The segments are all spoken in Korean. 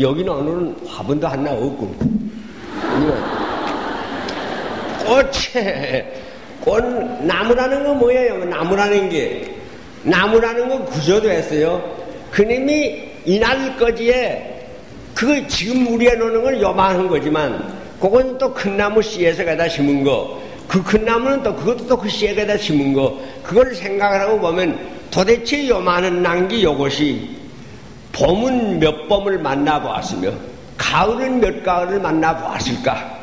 여기는 오늘은 화분도 하나 없고. 나무라는 거 뭐예요? 나무라는 거 구조도 했어요. 그님이 이날까지에 그 지금 우리 해놓는 건 요만한 거지만 그건 또 큰 나무 씨에서 갖다 심은 거, 그 큰 나무는 또 그것도 또 그 씨에 갖다 심은 거, 그걸 생각을 하고 보면 도대체 요만한 난기 요것이 봄은 몇 봄을 만나보았으며 가을은 몇 가을을 만나보았을까,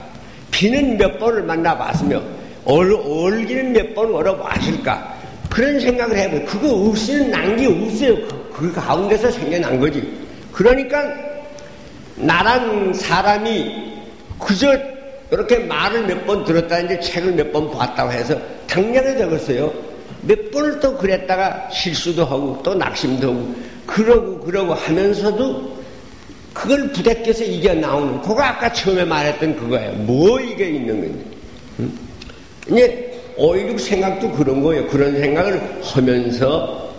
비는 몇 번을 만나봤으며 얼기는 몇 번 얼어보았을까, 그런 생각을 해보면 그거 없이는 난게 없어요. 그 가운데서 생겨난 거지. 그러니까 나란 사람이 그저 이렇게 말을 몇 번 들었다는데 책을 몇 번 봤다고 해서 당장에 적었어요. 몇 번을 또 그랬다가 실수도 하고 또 낙심도 하고 그러고 하면서도 그걸 부대껴서 이겨 나오는, 그거 아까 처음에 말했던 그거예요. 뭐 이게 있는 건지. 이제 5.16 생각도 그런 거예요. 그런 생각을 하면서,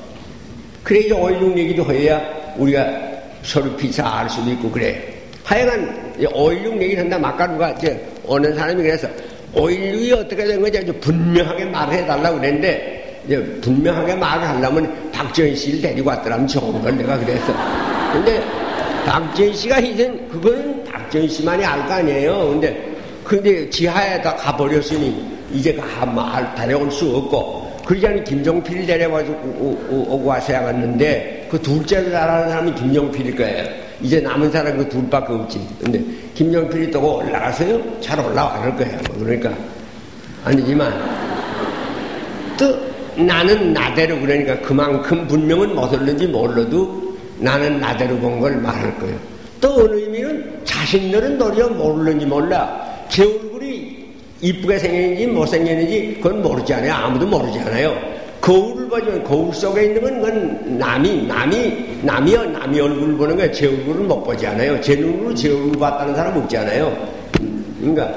그래 이제 5.16 얘기도 해야 우리가 서로 비싸 알 수도 있고 그래. 하여간 5.16 얘기를 한다. 아까 누가 이제 오는 사람이 그래서 5.16이 어떻게 된 건지 아주 분명하게 말을 해달라고 그랬는데, 이제 분명하게 말을 하려면 박정희 씨를 데리고 왔더라면 좋은 걸 내가 그랬어. 근데 박정희 씨가 이젠 그거는 박정희 씨만이 알 거 아니에요. 근데 지하에 다 가버렸으니 이제 데려올 수 없고, 그러자니 김종필을 데려와가지고 오고 와서야 갔는데 그 둘째를 잘하는 사람이 김종필일 거예요. 이제 남은 사람 그 둘밖에 없지. 근데 김종필이 또 올라가서요? 잘 올라갈 거예요. 그러니까 아니지만 또 나는 나대로, 그러니까 그만큼 분명은 못했는지 몰라도 나는 나대로 본 걸 말할 거예요. 또 어느 의미는 자신들은 도리어 모르는지 몰라. 제 얼굴이 이쁘게 생겼는지 못생겼는지 그건 모르잖아요. 아무도 모르잖아요. 거울을 보면 거울 속에 있는 건 그건 남이 얼굴을 보는 거예요. 제 얼굴을 못 보지 않아요. 제 눈으로 제 얼굴 봤다는 사람 없지 않아요. 그러니까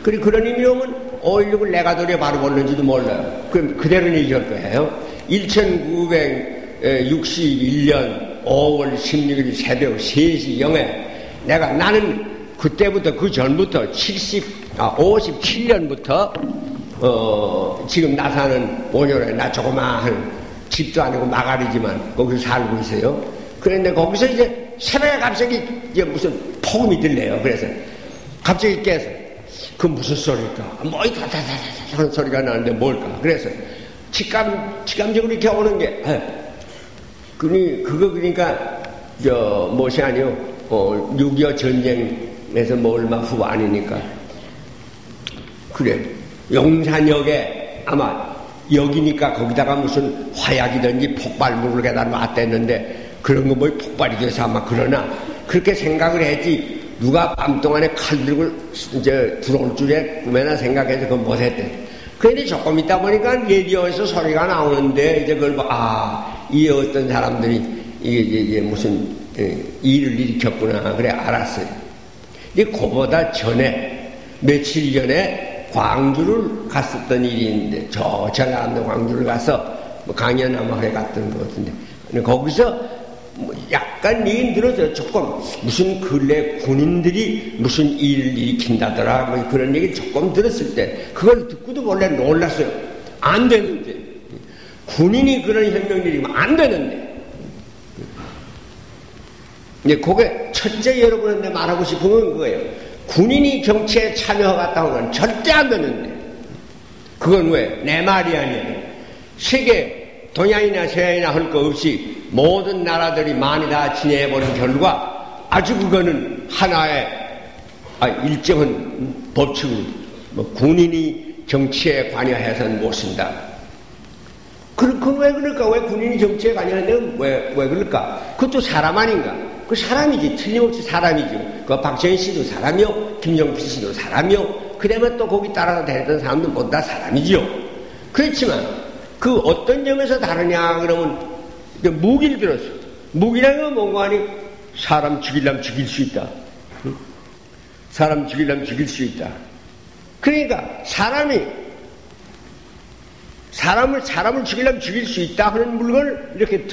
그런 의미로 보면 5.16을 내가 도리어 바로 보는지도 몰라요. 그럼 그대로 얘기할 거예요. 1961년 5월 16일 새벽 3시 0에 나는 그때부터 그 전부터 57년부터 지금 나 사는 5년에 나 조그마한 집도 아니고 마가리지만 거기서 살고 있어요. 그런데 거기서 이제 새벽에 갑자기 이제 무슨 폭음이 들려요. 그래서 갑자기 깨서 그 무슨 소리일까? 뭐 다다다다 하는 소리가 나는데 뭘까? 그래서 직감적으로 이렇게 오는 게 그러니까 무엇이 아니요 6.25 전쟁에서 뭐 얼마 후 아니니까 그래 용산역에 아마 여기니까 거기다가 무슨 화약이든지 폭발물을 갖다 놨댔는데 그런 거 뭐 폭발이 돼서 아마 그러나 그렇게 생각을 했지 누가 밤 동안에 칼 들고 이제 들어올 줄에 꿈에나 생각해서 그건 못했대. 그런데 조금 있다 보니까 라디오에서 소리가 나오는데 이제 그걸 이 어떤 사람들이 이게 무슨 일을 일으켰구나 그래 알았어요. 근데 그보다 전에 며칠 전에 광주를 갔었던 일이 있는데 저 전라남도 광주를 가서 뭐 강연 아마 해 갔던 것 같은데 거기서 약간 얘기 들어서 조금 무슨 근래 군인들이 무슨 일을 일으킨다더라 뭐 그런 얘기 조금 들었을 때 그걸 듣고도 원래 놀랐어요. 안 되는데 군인이 그런 혁명을 일으키면 안 되는데 이제 그게 첫째 여러분한테 말하고 싶은 건 그거예요. 군인이 정치에 참여하겠다고 하는 건 절대 안 되는데 그건 왜? 내 말이 아니에요. 세계 동양이나 서양이나 할 거 없이 모든 나라들이 많이 다 지내버린 결과 아주 그거는 하나의 일정한 법칙으로 군인이 정치에 관여해서는 못 쓴다. 그건 왜 그럴까? 왜 군인이 정치에 관여하는데 왜 그럴까? 그것도 사람 아닌가? 그 사람이지. 틀림없이 사람이죠. 그 박정희 씨도 사람이요. 김정필 씨도 사람이요. 그러면 또 거기 따라서 다녔던 사람도 모두 다 사람이지요. 그렇지만 그 어떤 점에서 다르냐 그러면 무기를 들었어. 무기라는 건 뭔가 하니 사람 죽이려면 죽일 수 있다. 응? 사람 죽이려면 죽일 수 있다. 그러니까 사람을 죽이려면 죽일 수 있다 하는 물건을 이렇게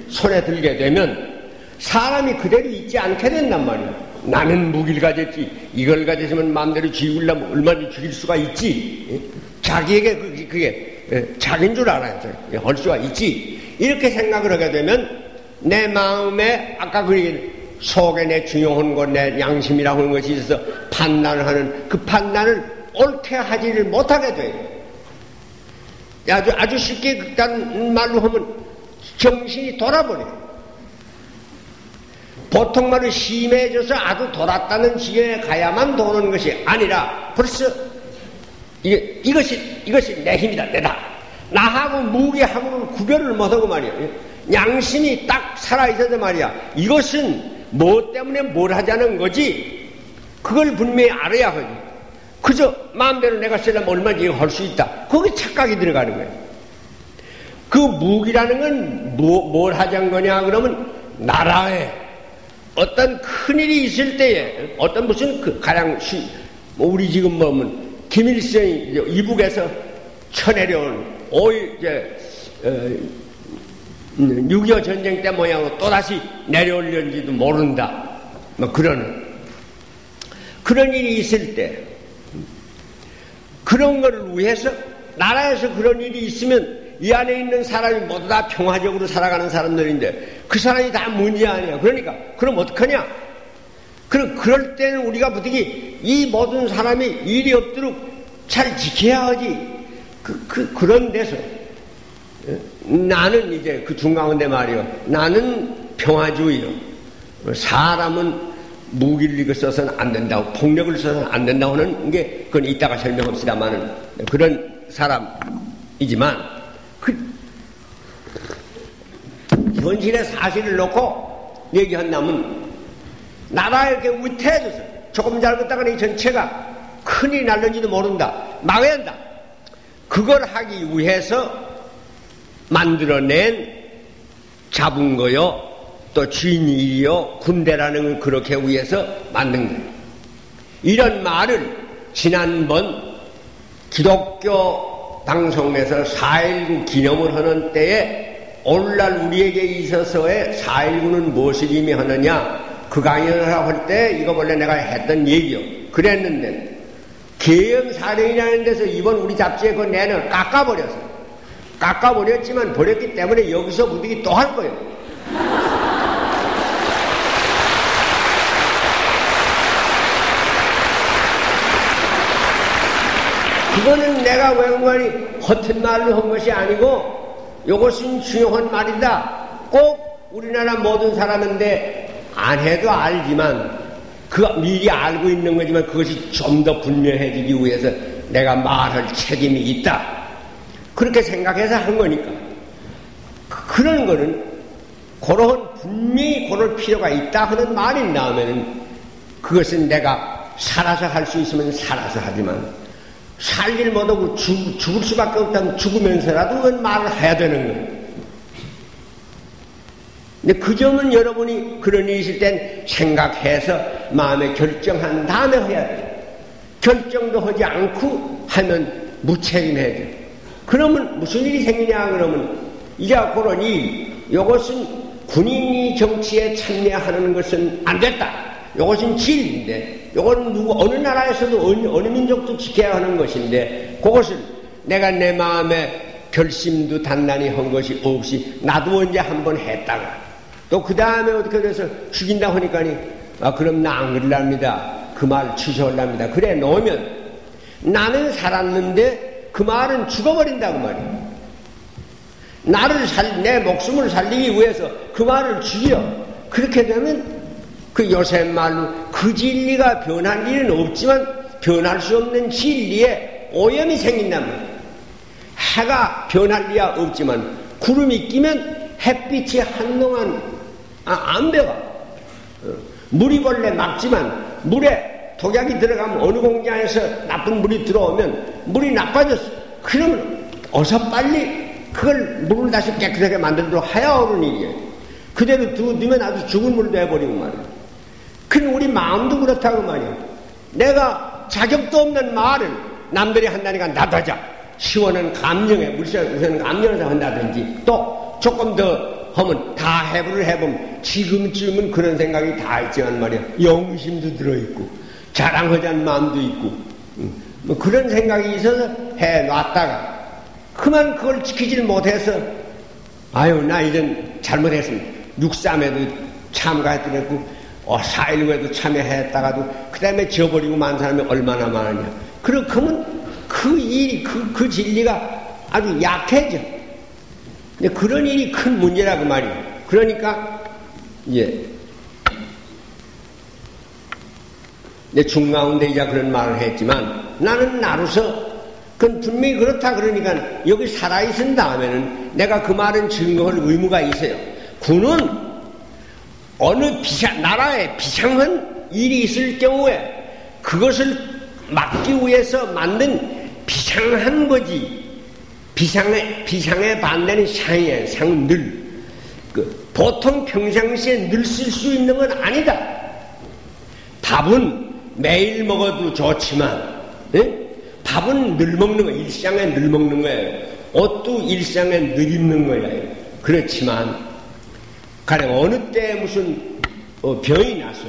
손에 들게 되면 사람이 그대로 있지 않게 된단 말이야. 나는 무기를 가졌지. 이걸 가졌으면 마음대로 죽이려면 얼마든지 죽일 수가 있지. 자기에게 그게 자기인 줄 알아야죠. 할 수가 있지. 이렇게 생각을 하게 되면 내 마음에 아까 그 속에 내 중요한 것, 내 양심이라고 하는 것이 있어서 판단을 하는 그 판단을 옳게 하지를 못하게 돼요. 아주 쉽게 극단 말로 하면 정신이 돌아버려요. 보통 말로 심해져서 아주 돌았다는 지경에 가야만 도는 것이 아니라 벌써 이것이 내 힘이다, 내다. 나하고 무기하고는 구별을 못하고 말이야. 양심이 딱 살아있어서 말이야. 이것은 뭐 때문에 뭘 하자는 거지? 그걸 분명히 알아야 하지. 그저 마음대로 내가 쓰려면 얼마든지 할 수 있다. 거기 착각이 들어가는 거예요. 그 무기라는 건 뭘 하자는 거냐 그러면 나라에 어떤 큰일이 있을 때에 어떤 무슨 가령 우리 지금 보면 김일성이 이북에서 쳐내려온 6.25 전쟁 때 모양으로 또다시 내려올는지도 모른다. 뭐 그런 일이 있을 때 그런 거를 위해서 나라에서 그런 일이 있으면 이 안에 있는 사람이 모두 다 평화적으로 살아가는 사람들인데 그 사람이 다 문제 아니야. 그러니까 그럼 어떡하냐? 그럴 때는 우리가 부득이 이 모든 사람이 일이 없도록 잘 지켜야 하지. 그런 데서 나는 이제 그 중간인데 말이요. 나는 평화주의요. 사람은 무기를 써서는 안 된다고, 폭력을 써서는 안 된다고 하는 게, 그건 이따가 설명합시다만은, 그런 사람이지만, 현실의 사실을 놓고 얘기한다면, 나라에 이렇게 위태해져서, 조금 잘못다가는 이 전체가 큰일이 날는지도 모른다. 막아야 한다. 그걸 하기 위해서 만들어낸 잡은 거요. 또 주인이요. 군대라는 걸 그렇게 위해서 만든 거예요. 이런 말을 지난번 기독교 방송에서 4.19 기념을 하는 때에 오늘날 우리에게 있어서의 4.19는 무엇을 의미하느냐 그 강연을 할 때 이거 원래 내가 했던 얘기요. 그랬는데 계엄사령이라는 데서 이번 우리 잡지에 그 내는 깎아버렸지만 버렸기 때문에 여기서 부득이 또 할 거예요. 그거는 내가 외국말이 허튼 말로 한 것이 아니고 이것은 중요한 말이다. 꼭 우리나라 모든 사람인데 안 해도 알지만 그 미리 알고 있는 거지만 그것이 좀 더 분명해지기 위해서 내가 말할 책임이 있다. 그렇게 생각해서 한 거니까. 그런 거는 그런 분명히 그럴 필요가 있다 하는 말인 다음에는 그것은 내가 살아서 할 수 있으면 살아서 하지만 살길 못하고 죽을 수밖에 없다면 죽으면서라도 그건 말을 해야 되는 거예요. 근데 그 점은 여러분이 그런 일이 있을 땐 생각해서 마음에 결정한 다음에 해야 돼요. 결정도 하지 않고 하면 무책임해져. 그러면 무슨 일이 생기냐 그러면 이제 그런 일, 이것은 군인이 정치에 참여하는 것은 안 됐다. 이것은 진리인데 이건 어느 나라에서도 어느 민족도 지켜야 하는 것인데 그것을 내가 내 마음에 결심도 단단히 한 것이 없이 나도 언제 한번 했다가 또 그 다음에 어떻게 돼서 죽인다고 하니까니 그럼 나 안 그러랍니다. 그 말 취소하랍니다. 그래 놓으면 나는 살았는데 그 말은 죽어버린다고 말이야. 내 목숨을 살리기 위해서 그 말을 죽여. 그렇게 되면 그 요새 말로 그 진리가 변할 일은 없지만 변할 수 없는 진리에 오염이 생긴단 말이야. 해가 변할 리야 없지만 구름이 끼면 햇빛이 한동안 안 배가. 물이 원래 맑지만 물에 독약이 들어가면 어느 공장에서 나쁜 물이 들어오면 물이 나빠졌어. 그러면 어서 빨리 그걸 물을 다시 깨끗하게 만들도록 해야 하는 일이에요. 그대로 두면 아주 죽은 물도 해버리고 말이에요. 그럼 우리 마음도 그렇다고 말이에요. 내가 자격도 없는 말을 남들이 한다니까 나도 하자. 시원한 감정에 우선 감정에서 한다든지 또 조금 더 하면 다 해부를 해보면 지금쯤은 그런 생각이 다 있지만 말이야. 영심도 들어있고 자랑하자는 마음도 있고 뭐 그런 생각이 있어서 해놨다가 그만 그걸 지키질 못해서 아유 나 이젠 잘못했습니다. 6.3에도 참가했더랬고 4.19에도 참여했다가도 그 다음에 지어버리고 만 사람이 얼마나 많으냐. 그러면 그 일이 그 진리가 아주 약해져. 근데 그런 일이 큰 문제라 그 말이에요. 그러니까 내 중가운데 이자 그런 말을 했지만 나는 나로서 그건 분명히 그렇다 그러니까 여기 살아있은 다음에는 내가 그 말은 증거할 의무가 있어요. 군은 어느 나라에 비상한 일이 있을 경우에 그것을 막기 위해서 만든 비상한 거지. 비상에 반대는 상이에요. 상은 늘. 보통 평상시에 늘 쓸 수 있는 건 아니다. 밥은 매일 먹어도 좋지만, 밥은 늘 먹는 거예요. 일상에 늘 먹는 거예요. 옷도 일상에 늘 입는 거예요. 그렇지만, 가령 어느 때 무슨 병이 나서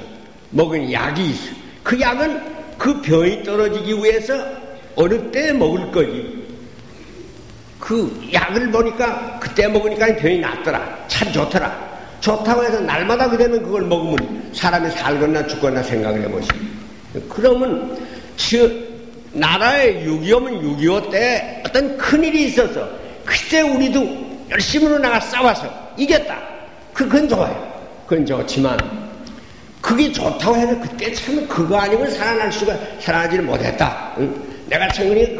먹은 약이 있어. 그 약은 그 병이 떨어지기 위해서 어느 때 먹을 거지. 그 약을 보니까 그때 먹으니까 병이 낫더라. 참 좋더라. 좋다고 해서 날마다 그대는 그걸 먹으면 사람이 살거나 죽거나 생각을 해보시오. 그러면 나라의 6.25면 6.25 때 어떤 큰일이 있어서 그때 우리도 열심으로 나가 싸워서 이겼다. 그건 좋아요. 그건 좋지만 그게 좋다고 해서 그때 참 그거 아니면 살아나지를 못했다. 응? 내가 청근히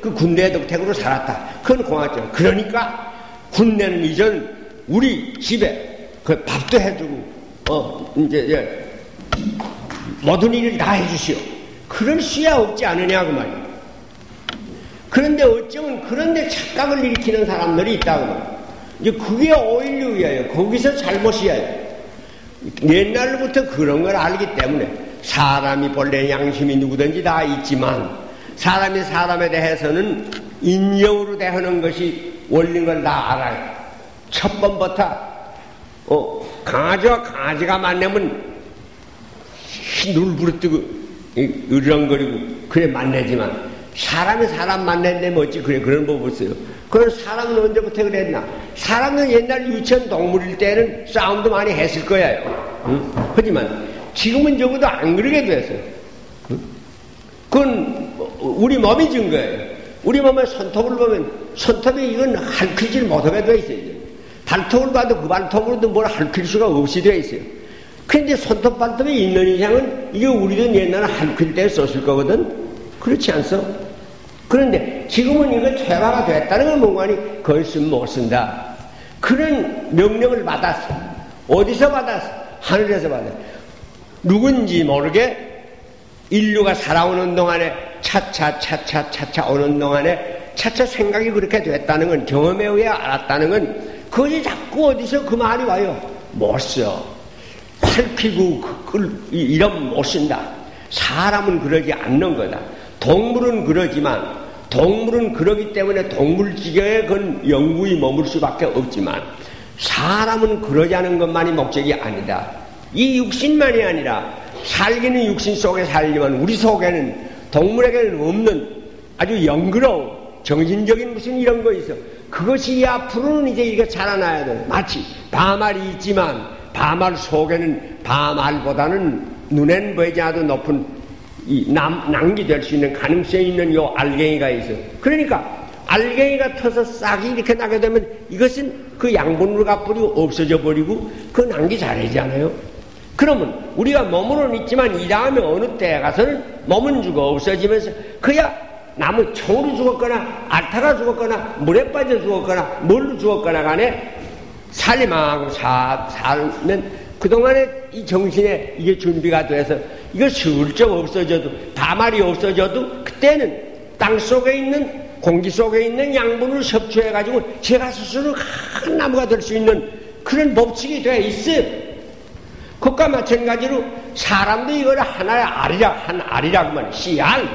그 군대의 덕택으로 살았다. 그건 고맙죠. 그러니까 군대는 이전 우리 집에 그 밥도 해주고 이제 모든 일을 다 해주시오. 그럴 수야 없지 않으냐 그 말이야. 그런데 어쩌면 그런데 착각을 일으키는 사람들이 있다고 말이야. 이제 그게 5.16이에요. 거기서 잘못이에요. 옛날부터 그런 걸 알기 때문에 사람이 본래 양심이 누구든지 다 있지만 사람이 사람에 대해서는 인정으로 대하는 것이 원리인 걸 다 알아요. 첫 번부터 강아지와 강아지가 만나면 눈부르뜨고 으렁거리고 그래 만나지만 사람이 사람 만났는데 어찌 그래 그런 법 없어요. 그런 사람은 언제부터 그랬나? 사람은 옛날 유치원 동물일 때는 싸움도 많이 했을 거예요. 응? 하지만 지금은 적어도 안 그러게 됐어요. 응? 그건 우리 몸이 준 거예요. 우리 몸에 손톱을 보면 손톱이 이건 핥히질 못하게 되어 있어요. 발톱을 봐도 그 발톱으로도 뭘 핥힐 수가 없이 되어 있어요. 그런데 손톱 발톱이 있는 이상은 이게 우리도 옛날에 핥힐 때 썼을 거거든. 그렇지 않소? 그런데 지금은 이거 퇴화가 됐다는 건 뭔가니 그걸 쓰면 못 쓴다. 그런 명령을 받았어. 어디서 받았어? 하늘에서 받았어. 누군지 모르게 인류가 살아오는 동안에 차차 오는 동안에 차차 생각이 그렇게 됐다는 건 경험에 의해 알았다는 건 그것이 자꾸 어디서 그 말이 와요. 못 써. 핥히고 이러면 못 쓴다. 사람은 그러지 않는 거다. 동물은 그러지만 동물은 그러기 때문에 동물지경에 그건 영구히 머물 수밖에 없지만 사람은 그러지 않은 것만이 목적이 아니다. 이 육신만이 아니라 살기는 육신 속에 살지만 우리 속에는 동물에게는 없는 아주 영그러운 정신적인 무슨 이런 거 있어. 그것이 앞으로는 이제 이거 자라나야 돼. 마치 밤알이 있지만 밤알 속에는 밤알보다는 눈엔 보이지 않아도 높은 낭기될 수 있는 가능성이 있는 요 알갱이가 있어. 그러니까 알갱이가 터서 싹이 이렇게 나게 되면 이것은 그 양분으로 가버리고 없어져 버리고 그 낭기 잘하지 않아요? 그러면 우리가 몸으로는 있지만 이 다음에 어느 때에 가서는 몸은 죽어 없어지면서 그야 나무 총으로 죽었거나 알타가 죽었거나 물에 빠져 죽었거나 뭘로 죽었거나 간에 살림하고 살면 그동안에 이 정신에 이게 준비가 돼서 이거 슬쩍 없어져도 밤알이 없어져도 그때는 땅 속에 있는 공기 속에 있는 양분을 섭취해가지고 제가 스스로 큰 나무가 될 수 있는 그런 법칙이 돼 있어요. 그것과 마찬가지로 사람도 이걸 하나의 알이라고 말이야. 씨알.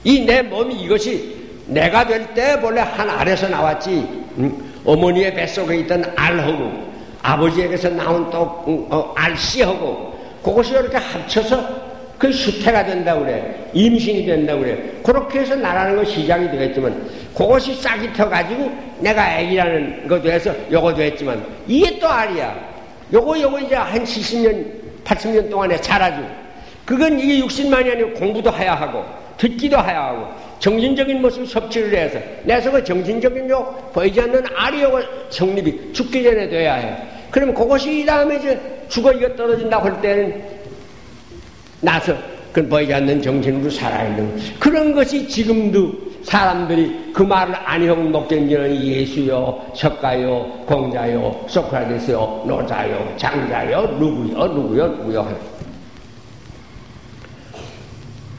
이 내 몸이 이것이 내가 될 때 본래 한 알에서 나왔지. 어머니의 뱃속에 있던 알하고 아버지에게서 나온 또 알씨하고 그것이 이렇게 합쳐서 그 수태가 된다고 그래. 임신이 된다고 그래. 그렇게 해서 나라는 건 시작이 되겠지만 그것이 싹이 터가지고 내가 애기라는 것도 해서 요거 됐지만 이게 또 알이야. 요거 이제 한 70년 80년 동안에 자라지고 그건 이게 육신만이 아니고 공부도 해야 하고 듣기도 해야 하고 정신적인 모습 섭취를 해서 내 속에 정신적인 요 보이지 않는 알이 요거 성립이 죽기 전에 돼야 해. 그러면 그것이 이 다음에 이제 죽어 이거 떨어진다고 할 때는 나서 그 보이지 않는 정신으로 살아있는 그런 것이 지금도 사람들이 그 말을 아니하고 목전지는 예수요, 석가요, 공자요, 소크라테스요, 노자요, 장자요, 누구요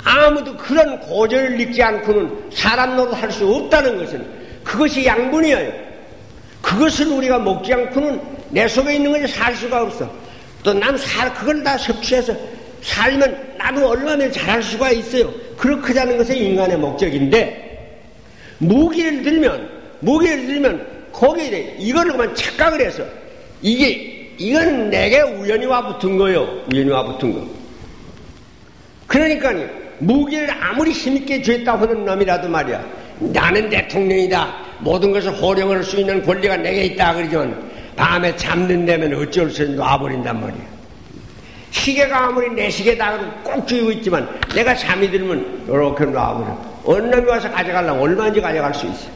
아무도 그런 고전을 읽지 않고는 사람 노릇 할 수 없다는 것은 그것이 양분이에요. 그것을 우리가 먹지 않고는 내 속에 있는 것이 살 수가 없어. 또 난 그걸 다 섭취해서 살면 나도 얼마나 잘할 수가 있어요. 그렇게 하는 것이 인간의 목적인데 무기를 들면 거기에 이거를 그만 착각을 해서 이건 내게 우연히 와 붙은 거요. 우연히 와 붙은 거. 그러니까 무기를 아무리 힘있게 쥐었다고 하는 놈이라도 말이야. 나는 대통령이다. 모든 것을 호령할 수 있는 권리가 내게 있다. 그러지만 밤에 잠든다면 어쩔 수 없이 놔버린단 말이야. 시계가 아무리 내 시계다 꼭 쥐고 있지만 내가 잠이 들면 이렇게 놔버려. 어느 놈이 와서 가져가려면 얼마든지 가져갈 수 있어.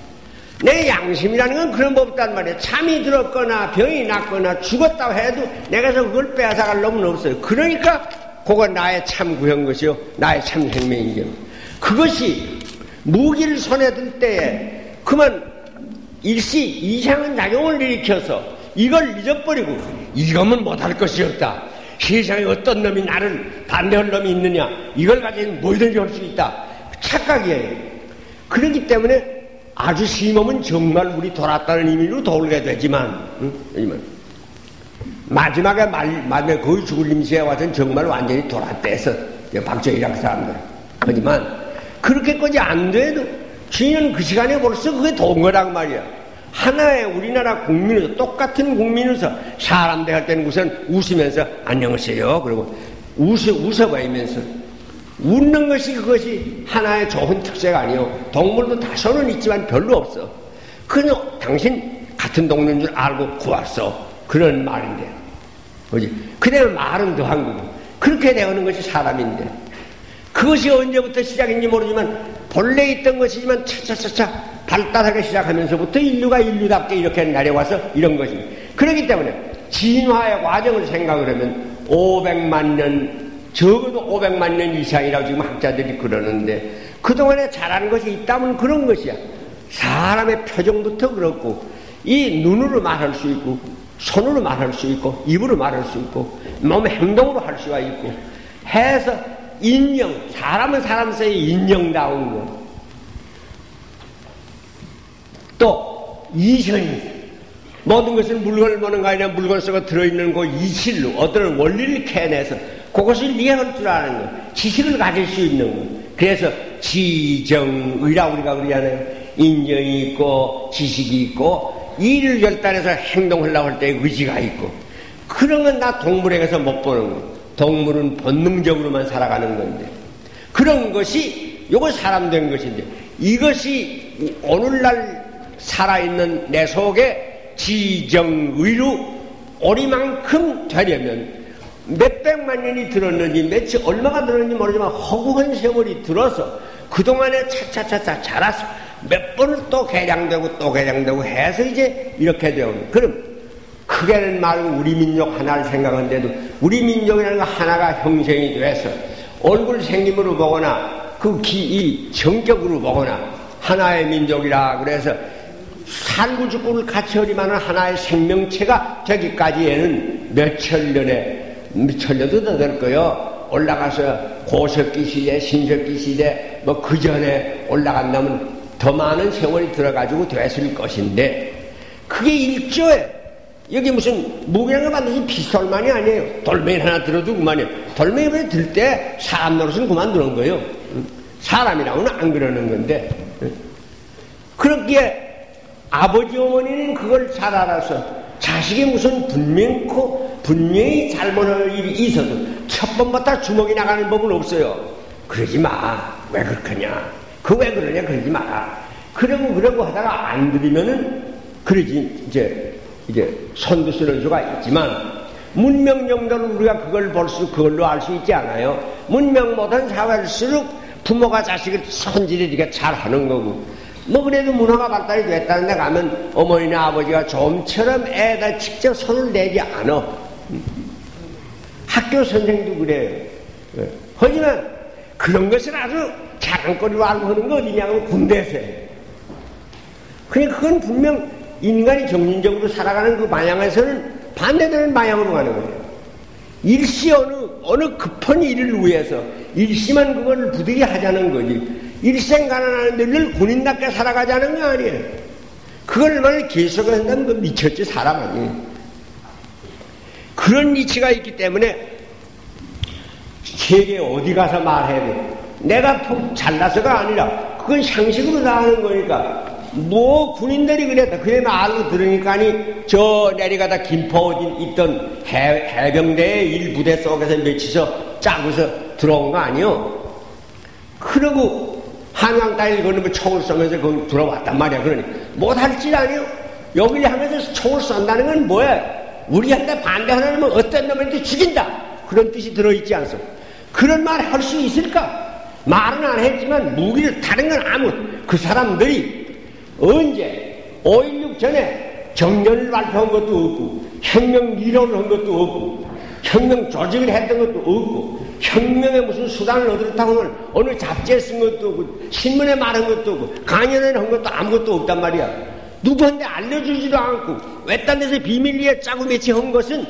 내 양심이라는 건 그런 법 없단 말이야. 잠이 들었거나 병이 났거나 죽었다고 해도 내가서 그걸 빼앗아갈 놈은 없어요. 그러니까 그거 나의 참 구한 것이요. 나의 참 생명이죠. 그것이 무기를 손에 들 때에 그만 일시 이상한 작용을 일으켜서 이걸 잊어버리고 이거면 못할 것이 없다. 세상에 어떤 놈이 나를 반대할 놈이 있느냐. 이걸 가지고 뭐든지 할 수 있다. 착각이에요. 그렇기 때문에 아주 심하면 정말 우리 돌았다는 의미로 돌게 되지만 마지막에 거의 죽을 임시에 와서는 정말 완전히 돌았대서 박정희랑 사람들. 하지만 그렇게까지 안 돼도 주인은 그 시간에 벌써 그게 돈 거란 말이야. 하나의 우리나라 국민으로서 똑같은 국민으로서 사람 대할 때는 우선 웃으면서 안녕하세요. 그리고 웃어보이면서 웃는 것이 그것이 하나의 좋은 특색 아니요. 동물도 다소는 있지만 별로 없어. 그냥 당신 같은 동물인 줄 알고 구웠어. 그런 말인데. 그지? 그다음에 말은 더한 거고. 그렇게 되어오는 것이 사람인데. 그것이 언제부터 시작인지 모르지만 본래 있던 것이지만 차차차차 발달하기 시작하면서부터 인류가 인류답게 이렇게 내려와서 이런 것입니다. 그렇기 때문에 진화의 과정을 생각을 하면 500만 년, 적어도 500만 년 이상이라고 지금 학자들이 그러는데 그동안에 잘하는 것이 있다면 그런 것이야. 사람의 표정부터 그렇고 이 눈으로 말할 수 있고 손으로 말할 수 있고 입으로 말할 수 있고 몸의 행동으로 할 수가 있고 해서 인형, 사람은 사람 사이에 인형다운 거. 또 이현이 모든 것을 물건을 보는 거 아니라 물건 속에 들어있는 그 이실로 어떤 원리를 캐내서 그것을 이해할 줄 아는 거, 지식을 가질 수 있는 거. 그래서 지정의라고 우리가 그러잖아요. 인정이 있고 지식이 있고 일을 결단해서 행동하려고 할 때 의지가 있고 그런 건 다 동물에게서 못 보는 거. 동물은 본능적으로만 살아가는 건데 그런 것이 요거 사람 된 것인데 이것이 오늘날 살아있는 내 속에 지정의로 오리만큼 되려면 몇백만 년이 들었는지 얼마가 들었는지 모르지만 허구한 세월이 들어서 그동안에 차차차차 자라서 몇 번을 또 개량되고 해서 이제 이렇게 되오는 그럼 크게는 말고 우리 민족 하나를 생각하는데도 우리 민족이라는 거 하나가 형성이 돼서 얼굴 생김으로 보거나 이 성격으로 보거나 하나의 민족이라 그래서 살고 죽고를 같이 하리만은 하나의 생명체가 되기까지에는 몇천 년도 더 될 거요. 올라가서 고석기 시대, 신석기 시대 그 전에 올라간다면 더 많은 세월이 들어가지고 됐을 것인데 그게 일조에 여기 무슨 무기라는 거 반드시 피스톨만이 아니에요. 돌멩이 하나 들어도 그만이에요. 돌멩이 들 때 사람 노릇은 그만두는 거예요. 사람이라고는 안 그러는 건데 그렇기에 아버지 어머니는 그걸 잘 알아서 자식이 무슨 분명히 잘못할 일이 있어도 첫 번부터 주먹이 나가는 법은 없어요. 그러지 마. 왜 그렇겠냐. 왜 그러냐. 그러지 마라. 그러고 하다가 안 들으면은 그러지 이제 손도 쓰는 수가 있지만 문명 정도는 우리가 그걸로 알 수 있지 않아요. 문명 못한 사회일수록 부모가 자식을 손질을 이렇게 잘 하는 거고 뭐 그래도 문화가 발달이 됐다는 데 가면 어머니나 아버지가 좀처럼 애에다 직접 손을 내지 않아. 학교 선생도 그래요. 하지만 그런 것을 아주 자랑거리로 알고 하는 거 어디냐고 군대에서 해요. 그러니까 그건 분명 인간이 정신적으로 살아가는 그 방향에서는 반대되는 방향으로 가는 거예요. 일시 어느 급한 일을 위해서 일시만 그걸 부득이 하자는 거지. 일생 가난하는데 늘 군인답게 살아가자는 거 아니에요. 그걸 만약 계속해서 한다면 그 미쳤지 사람 아니에요. 그런 이치가 있기 때문에 세계 어디 가서 말해야 돼. 내가 잘나서가 아니라 그건 상식으로 다 하는 거니까 뭐 군인들이 그랬다. 그래 말로 들으니까니 저 내려가다 김포 있던 해병대의 일부대 속에서 며칠서 짜고서 들어온 거 아니요. 그러고 한강 따위를 건너면 총을 쏘면서 거기 들어왔단 말이야. 그러니 못할 짓 아니요. 여기를 하면서 총을 쏜다는 건 뭐야? 우리한테 반대하는 놈은 어떤 놈한테 죽인다. 그런 뜻이 들어있지 않소. 그런 말 할 수 있을까? 말은 안 했지만 무기를 다른 건 아무 그 사람들이 언제 5.16 전에 정년을 발표한 것도 없고 혁명 이론을 한 것도 없고 혁명 조직을 했던 것도 없고 혁명에 무슨 수단을 얻었다고 하면 어느 잡지에 쓴 것도 없고 신문에 말한 것도 없고 강연에 한 것도 아무것도 없단 말이야. 누구한테 알려주지도 않고 외딴 데서 비밀리에 짜고 매치 한 것은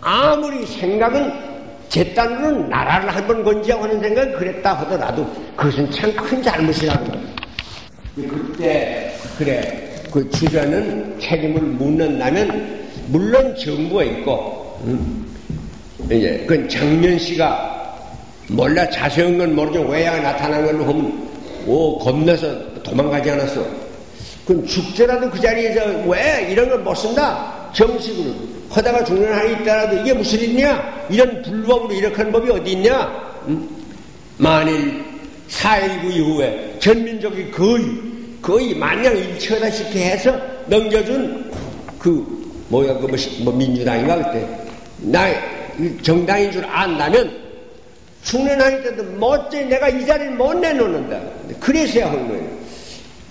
아무리 생각은 제 딴으로는 나라를 한 번 건지하고 하는 생각이 그랬다 하더라도 그것은 참 큰 잘못이라는 거야. 그때 그래 그 주변은 책임을 묻는다면 물론 정부가 있고 이제 그건 장면 씨가 몰라 자세한 건 모르죠. 외야가 나타난 걸로 하면 겁내서 도망가지 않았어. 그럼 죽더라도 그 자리에서 왜 이런 걸 못 쓴다 정식으로 하다가 죽는 한이 있더라도 이게 무슨 일이냐 이런 불법으로 이렇게 하는 법이 어디 있냐. 만일 4.19 이후에 전민족이 거의 만장일치하다시피 해서 넘겨준 민주당인가 그때 정당인 줄 안다면 죽는 한이 때도 못지 내가 이 자리를 못 내놓는다. 그래서야 한 거예요.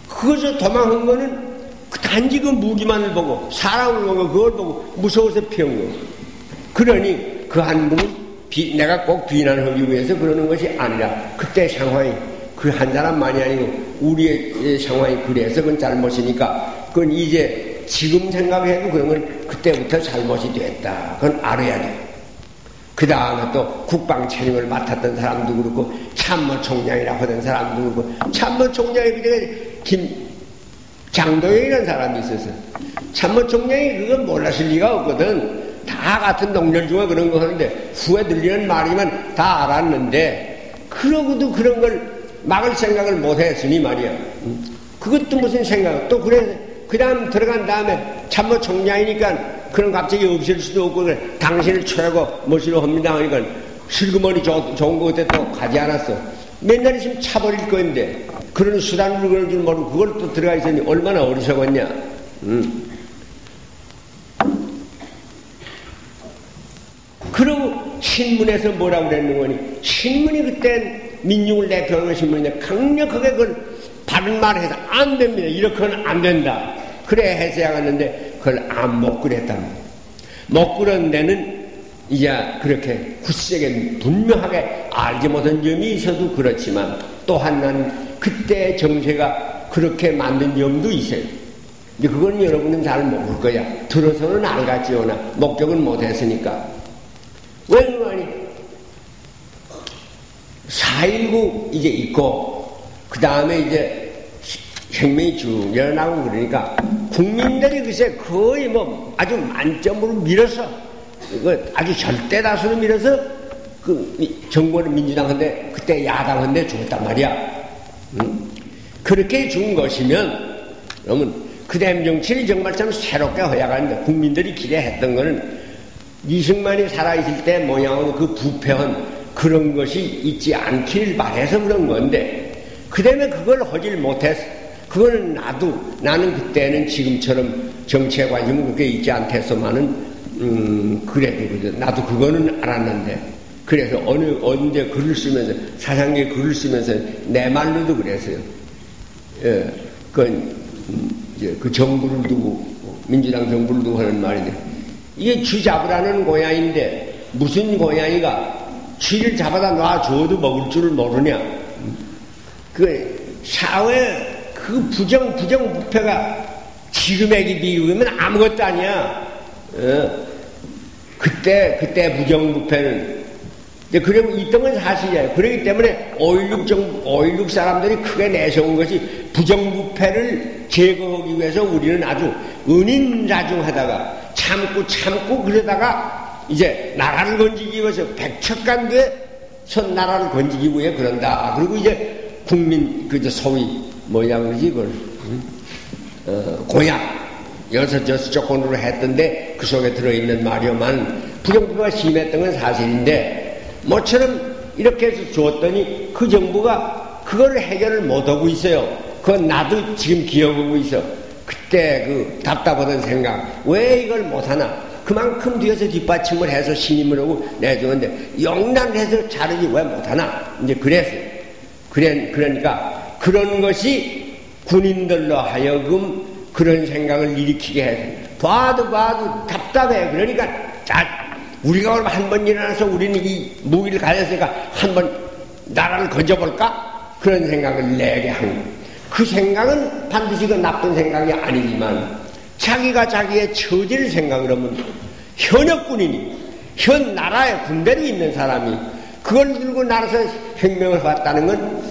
그것을 도망한 거는 단지 그 무기만을 보고 사람을 보고 그걸 보고 무서워서 피한 거예요. 그러니 그 한 분은 내가 꼭 비난하기 위해서 그러는 것이 아니라 그때 상황이 그 한 사람만이 아니고 우리의 상황이 그래서 그건 잘못이니까 그건 이제 지금 생각해도 그런 건 그때부터 잘못이 됐다. 그건 알아야 돼. 그 다음에 또 국방 책임을 맡았던 사람도 그렇고 참모총장이라고 하던 사람도 그렇고 참모총장이 그때 장도영이라는 사람이 있었어. 참모총장이 그건 몰랐을 리가 없거든. 다 같은 동료 중에 그런 거 하는데 후에 들리는 말이면 다 알았는데 그러고도 그런 걸 막을 생각을 못했으니 말이야. 그것도 무슨 생각. 또 그래 그 다음 들어간 다음에 참모총장이니까 그런 갑자기 없을 수도 없고 그래. 당신을 최고 멋으로 합니다 하니까 슬그머니 좋은 거 그때 또 가지 않았어. 맨날 있으면 차버릴 거인데 그런 수단으로 그런 줄 모르고 그걸 또 들어가 있으니 얼마나 어리석었냐. 그리고 신문에서 뭐라고 그랬는 거니 신문이 그때 민중을 대표하는 신문인데 강력하게 그걸 바른 말을 해서 안 됩니다. 이렇게는 안 된다. 그래 해서야 갔는데 그걸 안 못 그랬단 말이야. 못 그런 데는 이제 그렇게 굳세게 분명하게 알지 못한 점이 있어도 그렇지만 또 하나는 그때의 정세가 그렇게 만든 점도 있어요. 근데 그건 여러분은 잘 모를 거야. 들어서는 알겠지요나 목격은 못했으니까. 왜 그러니 4.19 이제 있고 그 다음에 이제 혁명이 쭉 일어나고 그러니까 국민들이 글쎄 거의 뭐 아주 만점으로 밀어서 이거 아주 절대 다수로 밀어서 그 정부는 민주당한테 그때 야당한테 줬단 말이야. 그렇게 준 것이면 그러면 그다음 정치를 정말 참 새롭게 허약하는데 국민들이 기대했던 거는 이승만이 살아있을 때 모양으로 그 부패한 그런 것이 있지 않기를 바라서 그런 건데 그다음에 그걸 하질 못했어. 그거는 나는 그때는 지금처럼 정치에 관심은 그렇게 있지 않겠소만은 그래도 나도 그거는 알았는데 그래서 언제 글을 쓰면서 사상계 글을 쓰면서 내 말로도 그랬어요. 그 정부를 두고 민주당 정부를 두고 하는 말인데 이게 쥐 잡으라는 고양이인데 무슨 고양이가 쥐를 잡아다 놔줘도 먹을 줄을 모르냐. 그 사회 그 부정부패가 지금에게 비유하면 아무것도 아니야. 그때 부정부패는 그리고 있던 건 사실이에요. 그렇기 때문에 5.16 사람들이 크게 내세운 것이 부정부패를 제거하기 위해서 우리는 아주 은인자중하다가 참고 그러다가 이제 나라를 건지기 위해서 백척간도에 선 나라를 건지기 위해 그런다. 그리고 이제 국민 소위 뭐냐 그러지 그걸 공약 여섯 조건으로 했던데 그 속에 들어있는 말이오만 부정부패가 심했던 건 사실인데 뭐처럼 이렇게 해서 줬더니 그 정부가 그걸 해결을 못하고 있어요. 그건 나도 지금 기억하고 있어. 그때 그 답답하던 생각 왜 이걸 못하나. 그만큼 뒤에서 뒷받침을 해서 신임을 하고 내주는데 영란해서 잘하지 왜 못하나. 이제 그랬어요. 그러니까 그런 것이 군인들로 하여금 그런 생각을 일으키게 해서 봐도 답답해. 그러니까 우리가 오늘 한번 일어나서 우리는 이 무기를 가졌으니까 한번 나라를 건져볼까? 그런 생각을 내게 한 거예요. 그 생각은 반드시 그 나쁜 생각이 아니지만 자기가 자기의 처지를 생각을 하면 현역 군인이 현 나라에 군대로 있는 사람이 그걸 들고 나라에서 혁명을 해왔다는 건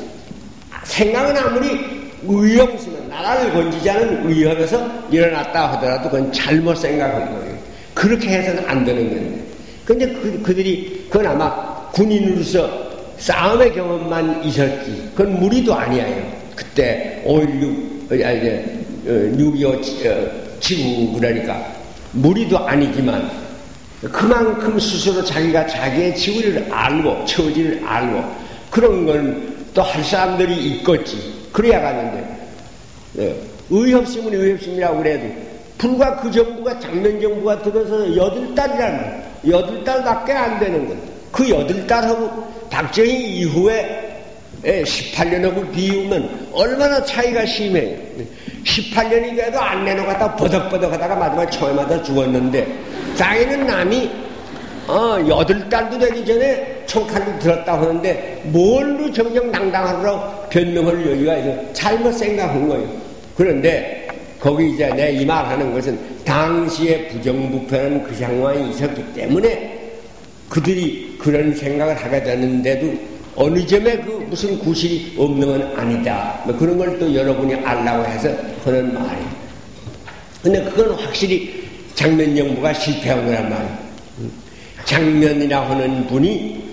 생각은 아무리 의형스면 나라를 건지자는 의형에서 일어났다 하더라도 그건 잘못 생각한 거예요. 그렇게 해서는 안 되는 건데. 근데 그들이 그건 아마 군인으로서 싸움의 경험만 있었지. 그건 무리도 아니에요. 그때 6.25 지구 그러니까 무리도 아니지만 그만큼 스스로 자기가 자기의 지구를 알고 처지를 알고 그런 건 또 할 사람들이 있겠지. 그래야 가는데 의협심은 의협심이라고 그래도 불과 그 정부가 작년 정부가 들어서 8달이라는 8달밖에 안 되는 건 그 8달하고 박정희 이후에 18년하고 비우면 얼마나 차이가 심해요. 18년이 돼도 안 내놓았다가 버덕버덕 하다가 마지막에 총에 맞아 죽었는데 자기는 남이 8달도 되기 전에 총칼을 들었다 하는데 뭘로 정정당당하라고 변명할 여유가 있어. 잘못 생각한 거예요. 그런데 거기 이제 내 이 말하는 것은 당시에 부정부패는 그 상황이 있었기 때문에 그들이 그런 생각을 하게 되는데도 어느 점에 그 무슨 구실이 없는 건 아니다. 뭐 그런 걸 또 여러분이 알라고 해서 그런 말이에요. 근데 그건 확실히 장면 정부가 실패한 거란 말이에요. 장면이라 하는 분이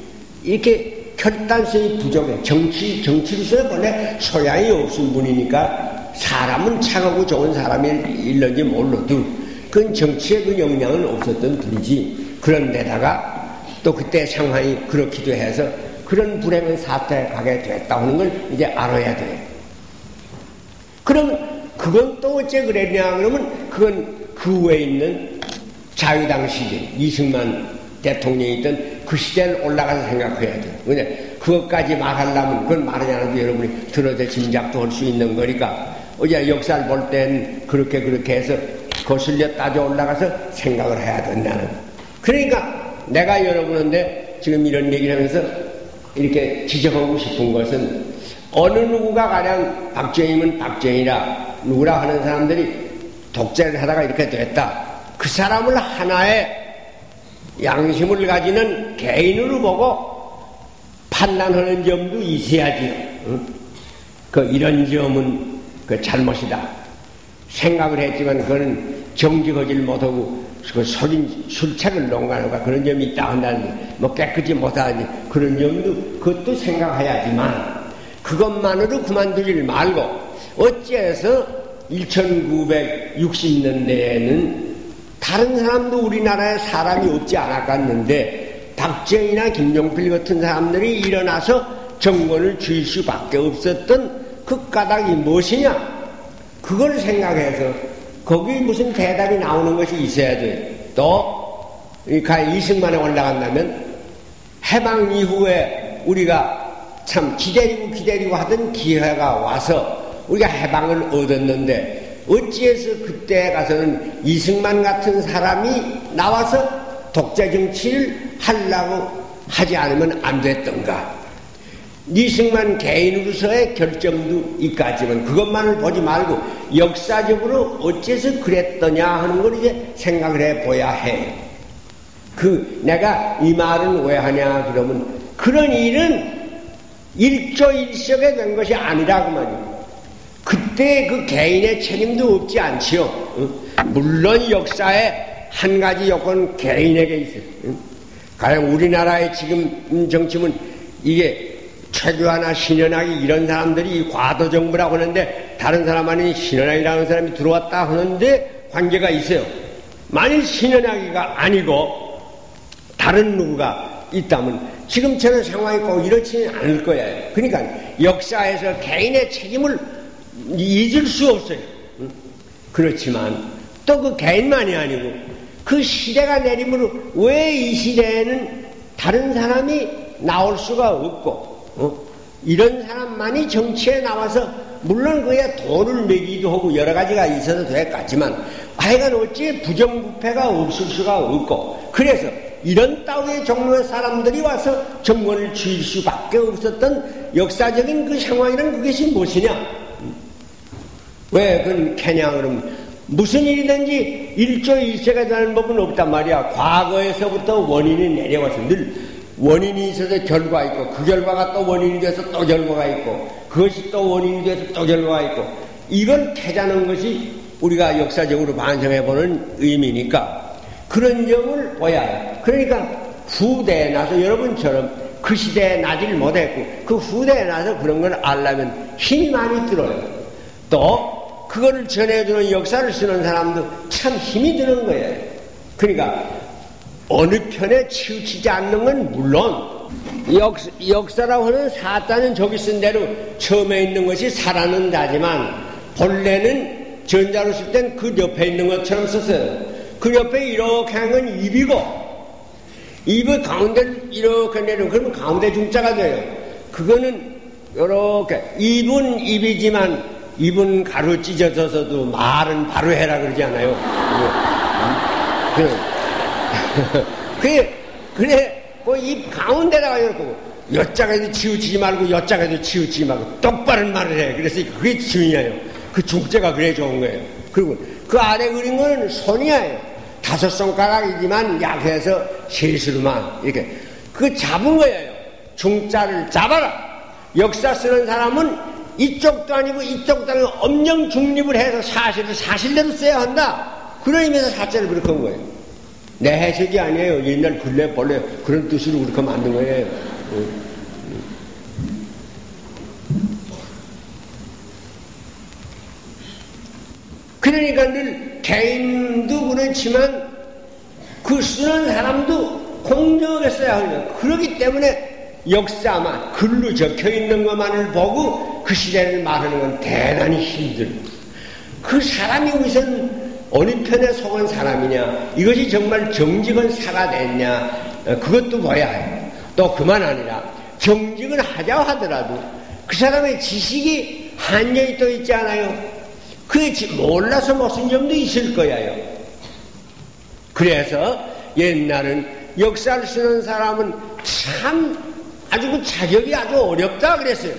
이렇게 결단성이 부족해. 정치로서 원래 소양이 없은 분이니까 사람은 착하고 좋은 사람이 일런지 몰라도 그건 정치에 그 영향은 없었던 분이지. 그런데다가 또 그때 상황이 그렇기도 해서 그런 불행한 사태에 가게 됐다 하는 걸 이제 알아야 돼. 그럼 그건 또 어째 그랬냐 그러면 그건 그 후에 있는 자유당 시대 이승만 대통령이 있던 그 시대를 올라가서 생각해야 돼요. 근데 그것까지 말하려면 그건 말하지 않아도 여러분이 들어서 짐작도 할 수 있는 거니까 어제 역사를 볼 땐 그렇게 해서 거슬려 따져 올라가서 생각을 해야 된다는. 그러니까 내가 여러분한테 지금 이런 얘기를 하면서 이렇게 지적하고 싶은 것은 어느 누구가 가령 박정희면 박정희라 누구라 하는 사람들이 독재를 하다가 이렇게 됐다. 그 사람을 하나의 양심을 가지는 개인으로 보고 판단하는 점도 있어야지요. 응? 이런 점은 잘못이다. 생각을 했지만 그거는 정직하지를 못하고 술책을 농간하고 그런 점이 있다 한다는데 뭐 깨끗이 못하니 그런 점도 그것도 생각해야지만 그것만으로 그만두질 말고 어째서 1960년대에는 다른 사람도 우리나라에 사람이 없지 않았겠는데 박정희나 김종필 같은 사람들이 일어나서 정권을 쥘 수밖에 없었던 그 까닭이 무엇이냐? 그걸 생각해서 거기 무슨 대답이 나오는 것이 있어야 돼. 또 이승만에 올라간다면 해방 이후에 우리가 참 기다리고 하던 기회가 와서 우리가 해방을 얻었는데 어찌해서 그때 가서는 이승만 같은 사람이 나와서 독재 정치를 하려고 하지 않으면 안 됐던가. 이승만 개인으로서의 결정도 있겠지만 그것만을 보지 말고 역사적으로 어째서 그랬더냐 하는 걸 이제 생각을 해봐야 해. 내가 이 말은 왜 하냐 그러면 그런 일은 일조일석에 된 것이 아니라고 말이야. 그때 그 개인의 책임도 없지 않지요. 물론 역사에 한 가지 요건 개인에게 있어요. 가령 우리나라의 지금 정치는 이게 최규하나 신현학이 이런 사람들이 과도정부라고 하는데 다른 사람 아닌 신현학이라는 사람이 들어왔다 하는데 관계가 있어요. 만일 신현학이가 아니고 다른 누구가 있다면 지금처럼 상황이 꼭 이렇지는 않을 거예요. 그러니까 역사에서 개인의 책임을 잊을 수 없어요. 그렇지만 또 그 개인만이 아니고 그 시대가 내림으로 왜 이 시대에는 다른 사람이 나올 수가 없고 이런 사람만이 정치에 나와서 물론 그에 돈을 내기도 하고 여러 가지가 있어도 됐겠지만 하여간 어찌 부정부패가 없을 수가 없고 그래서 이런 따위의 종류의 사람들이 와서 정권을 쥘 수밖에 없었던 역사적인 그 상황이란 그것이 무엇이냐? 왜 그건 캐냐 그러면 무슨 일이든지 일조일세가 되는 법은 없단 말이야. 과거에서부터 원인이 내려와서 늘 원인이 있어서 결과 있고 그 결과가 또 원인이 돼서 또 결과가 있고 그것이 또 원인이 돼서 또 결과가 있고 이걸 캐자는 것이 우리가 역사적으로 반성해보는 의미니까 그런 점을 보아야 해요. 그러니까 후대에 나서 여러분처럼 그 시대에 나질 못했고 그 후대에 나서 그런 걸 알려면 힘이 많이 들어요. 또 그거를 전해주는 역사를 쓰는 사람도 참 힘이 드는 거예요. 그러니까 어느 편에 치우치지 않는 건 물론 역사라고 하는 사자는 저기 쓴 대로 처음에 있는 것이 살아는 자지만 본래는 전자로 쓸 땐 그 옆에 있는 것처럼 썼어요. 그 옆에 이렇게 하는 건 입이고 입의 가운데를 이렇게 내려 그러면 가운데 중자가 돼요. 그거는 이렇게 입은 입이지만 입은 가로 찢어져서도 말은 바로 해라 그러지 않아요. 그래 그 입 가운데다가 이렇게 여짝에도 치우치지 말고 여짝에도 치우치지 말고 똑바른 말을 해. 그래서 그게 중요해요. 그 중자가 그래 좋은 거예요. 그리고 그 아래 그린 거는 손이에요. 5손가락이지만 약해서 실수로만 이렇게 그 잡은 거예요. 중자를 잡아라. 역사 쓰는 사람은 이쪽도 아니고 이쪽도 아니고 엄령 중립을 해서 사실을 사실대로 써야 한다. 그런 의미에서 사자를 그렇게 한 거예요. 내 해석이 아니에요. 옛날 근래 본래 그런 뜻으로 그렇게 만든 거예요. 그러니까 늘 개인도 그렇지만 그 쓰는 사람도 공정하게 써야 하는 거예요. 그렇기 때문에 역사만 글로 적혀 있는 것만을 보고 그 시대를 말하는 건 대단히 힘들어요. 그 사람이 우선 어느 편에 속은 사람이냐, 이것이 정말 정직한 사가 됐냐, 그것도 봐야 해요. 또 그만 아니라 정직은 하자 하더라도 그 사람의 지식이 한정이 또 있지 않아요? 그게 몰라서 못 쓴 점도 있을 거예요. 그래서 옛날은 역사를 쓰는 사람은 참 아주 그 자격이 아주 어렵다 그랬어요.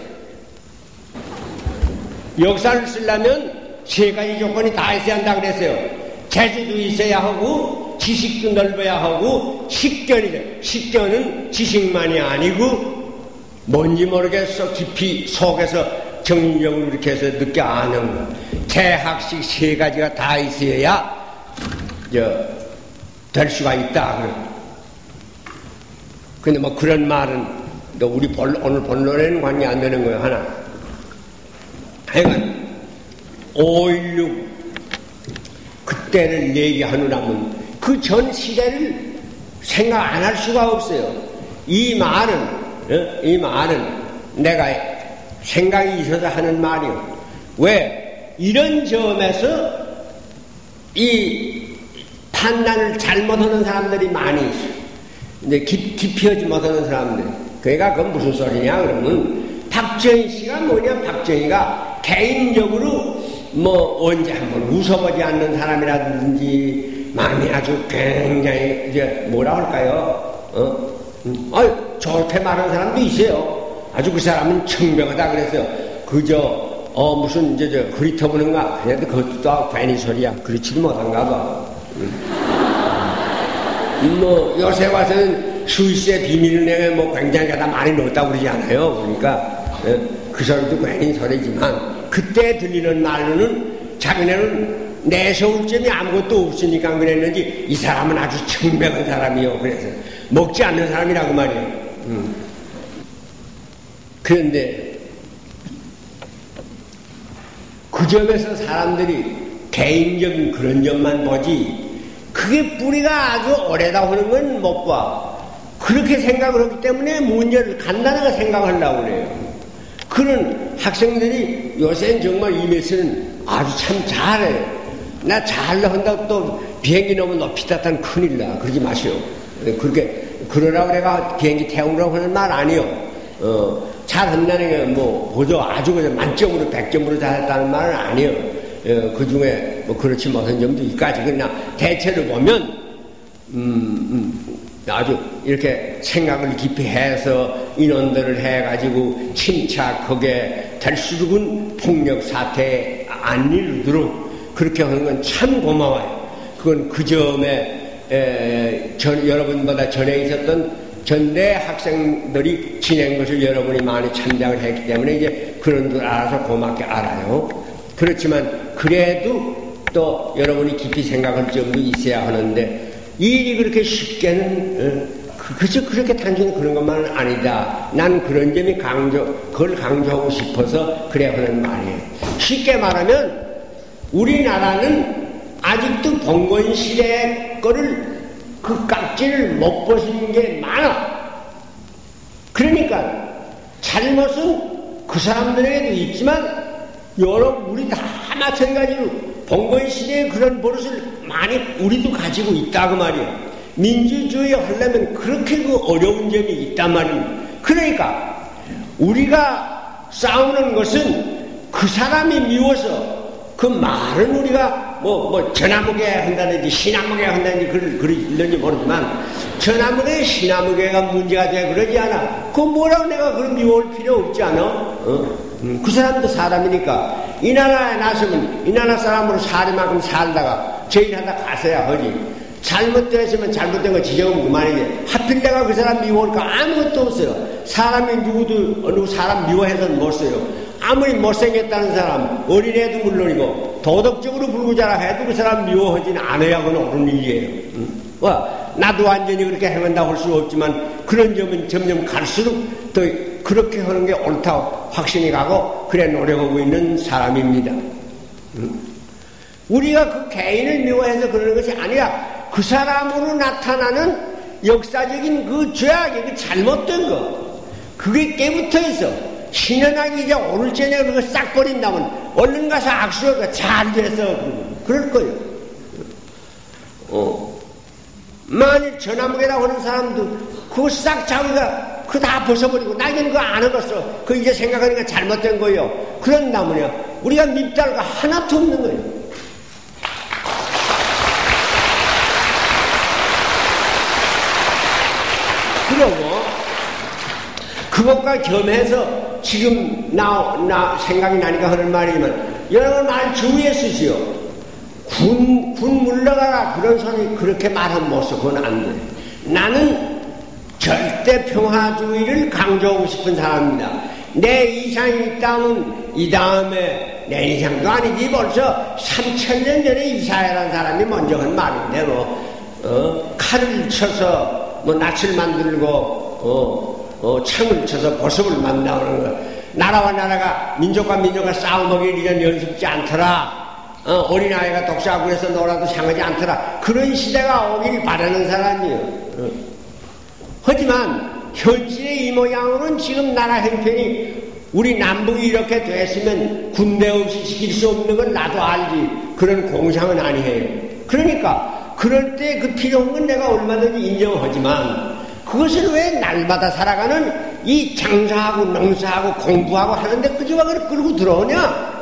역사를 쓰려면 세 가지 조건이 다 있어야 한다 그랬어요. 재주도 있어야 하고 지식도 넓어야 하고 식견이래. 식견은 지식만이 아니고 뭔지 모르겠어 깊이 속에서 정신적으로 이렇게 해서 늦게 아는 거. 개학식 세 가지가 다 있어야 될 수가 있다. 근데 뭐 그런 말은 우리 오늘 본론에는 관계 안 되는 거예요. 하나. 하여간 5.16 그때를 얘기하느라면 그 전 시대를 생각 안 할 수가 없어요. 이 말은 내가 생각이 있어서 하는 말이요. 왜? 이런 점에서 이 판단을 잘못하는 사람들이 많이 있어요. 이제 깊이 하지 못하는 사람들. 그러니까 그건 무슨 소리냐 그러면 박정희 씨가 뭐냐, 박정희가 개인적으로 뭐 언제 한번 웃어보지 않는 사람이라든지 마음이 아주 굉장히 이제 뭐라 할까요? 좋게 말하는 사람도 있어요. 아주 그 사람은 청명하다 그랬어요. 그저 무슨 이제 흐리터보는가 그래도 그것도 괜히 소리야. 그렇지도 못한가 봐. 뭐 요새 와서는 스위스의 비밀을 내가 뭐 굉장히 갖다 많이 넣었다고 그러지 않아요. 그러니까 그 소리도 괜히 소리지만 그때 들리는 말로는 자기네는 내세울 점이 아무것도 없으니까 그랬는지 이 사람은 아주 청명한 사람이요. 그래서 먹지 않는 사람이라고 말이에요. 그런데 그 점에서 사람들이 개인적인 그런 점만 보지 그게 뿌리가 아주 오래다 하는 건 못 봐. 그렇게 생각을 하기 때문에 문제를 간단하게 생각하려고 그래요. 그런 학생들이 요새는 정말 이 메시는 아주 참 잘해요. 나 잘로 한다고 또 비행기 너무 높이 탔다면 큰일 나. 그러지 마시오. 그렇게 그러라고 내가 비행기 태우라고 하는 말 아니요. 잘한다는 게 뭐 보조 아주 그냥 만점으로 100점으로 잘했다는 말은 아니요. 그 중에 뭐 그렇지 못한 점도 있까지 그냥 대체로 보면 아주 이렇게 생각을 깊이 해서 인원들을 해가지고 침착하게 될수록은 폭력 사태에 안 이르도록 그렇게 하는 건 참 고마워요. 그건 그 점에 여러분보다 전에 있었던 전대 학생들이 지낸 것을 여러분이 많이 참작을 했기 때문에 이제 그런 줄 알아서 고맙게 알아요. 그렇지만 그래도 또 여러분이 깊이 생각할 점도 있어야 하는데 일이 그렇게 쉽게는 그저 그렇게 단순히 그런 것만은 아니다. 난 그런 점이 그걸 강조하고 싶어서 그래 하는 말이에요. 쉽게 말하면 우리나라는 아직도 봉건 시대 거를 그 깍지를 못 벗은 게 많아. 그러니까 잘못은 그 사람들에게도 있지만 우리 다 마찬가지로 봉건 시대에 그런 버릇을 많이 우리도 가지고 있다 그 말이에요. 민주주의 하려면 그렇게 그 어려운 점이 있단 말입니다. 그러니까 우리가 싸우는 것은 그 사람이 미워서 그 말은 우리가 뭐 전화무게 한다든지 시나무게 한다든지 그러는지 모르지만 전화무게 시나무게가 문제가 돼 그러지 않아. 그 뭐라고 내가 그걸 미워할 필요 없지 않아? 그 사람도 사람이니까 이 나라에 나서면 이 나라 사람으로 살이만큼 살다가 죄인하다 가서야 하지. 잘못됐으면 잘못된 거 지적은 그만이지. 하필 내가 그 사람 미워할까? 아무것도 없어요. 사람이 누구 사람 미워해서는 못 써요. 아무리 못생겼다는 사람, 어린애도 물론이고 도덕적으로 불구자라해도 그 사람 미워하지는 않아야 그건 옳은 일이에요. 나도 완전히 그렇게 행한다고 할 수 없지만 그런 점은 점점 갈수록 더 그렇게 하는 게 옳다고 확신이 가고 그래 노력하고 있는 사람입니다. 우리가 그 개인을 미워해서 그러는 것이 아니라 그 사람으로 나타나는 역사적인 그 죄악이 그 잘못된 거 그게 깨붙어 있어. 신현하기 이제 오늘 저녁에 그거 싹 버린다면 얼른 가서 악수하고 잘 돼서 그럴 거예요. 만일 전화무게라고 하는 사람도 그거 싹 자기가 그거 다 벗어버리고 나에게는 그거 안 해봤어. 그거 이제 생각하니까 잘못된 거예요. 그런다면요 우리가 밉다는 거 하나도 없는 거예요. 그러고 그것과 겸해서 지금 나 생각이 나니까 하는 말이지만 여러분 말 주의해 쓰시오. 군 물러가라 그런 소리 그렇게 말하면 못 써. 그건 안 돼. 나는 절대 평화주의를 강조하고 싶은 사람입니다. 내 이상이 있다면 이 다음에 내 이상도 아니지 벌써 3000년 전에 이사야라는 사람이 먼저 한 말인데 칼을 쳐서 낯을 만들고 창을 쳐서 보석을 만든다는 거. 나라와 나라가 민족과 민족과 싸워먹일 일은 연습지 않더라. 어린아이가 독사하고 그래서 놀아도 상하지 않더라. 그런 시대가 오길 바라는 사람이에요. 하지만 현실의 이 모양으로는 지금 나라 형편이 우리 남북이 이렇게 됐으면 군대 없이 지킬 수 없는 건 나도 알지. 그런 공상은 아니에요. 그러니까 그럴 때 그 필요한 건 내가 얼마든지 인정하지만 그것을 왜 날마다 살아가는 이 장사하고 농사하고 공부하고 하는데 그저와 끌고 들어오냐?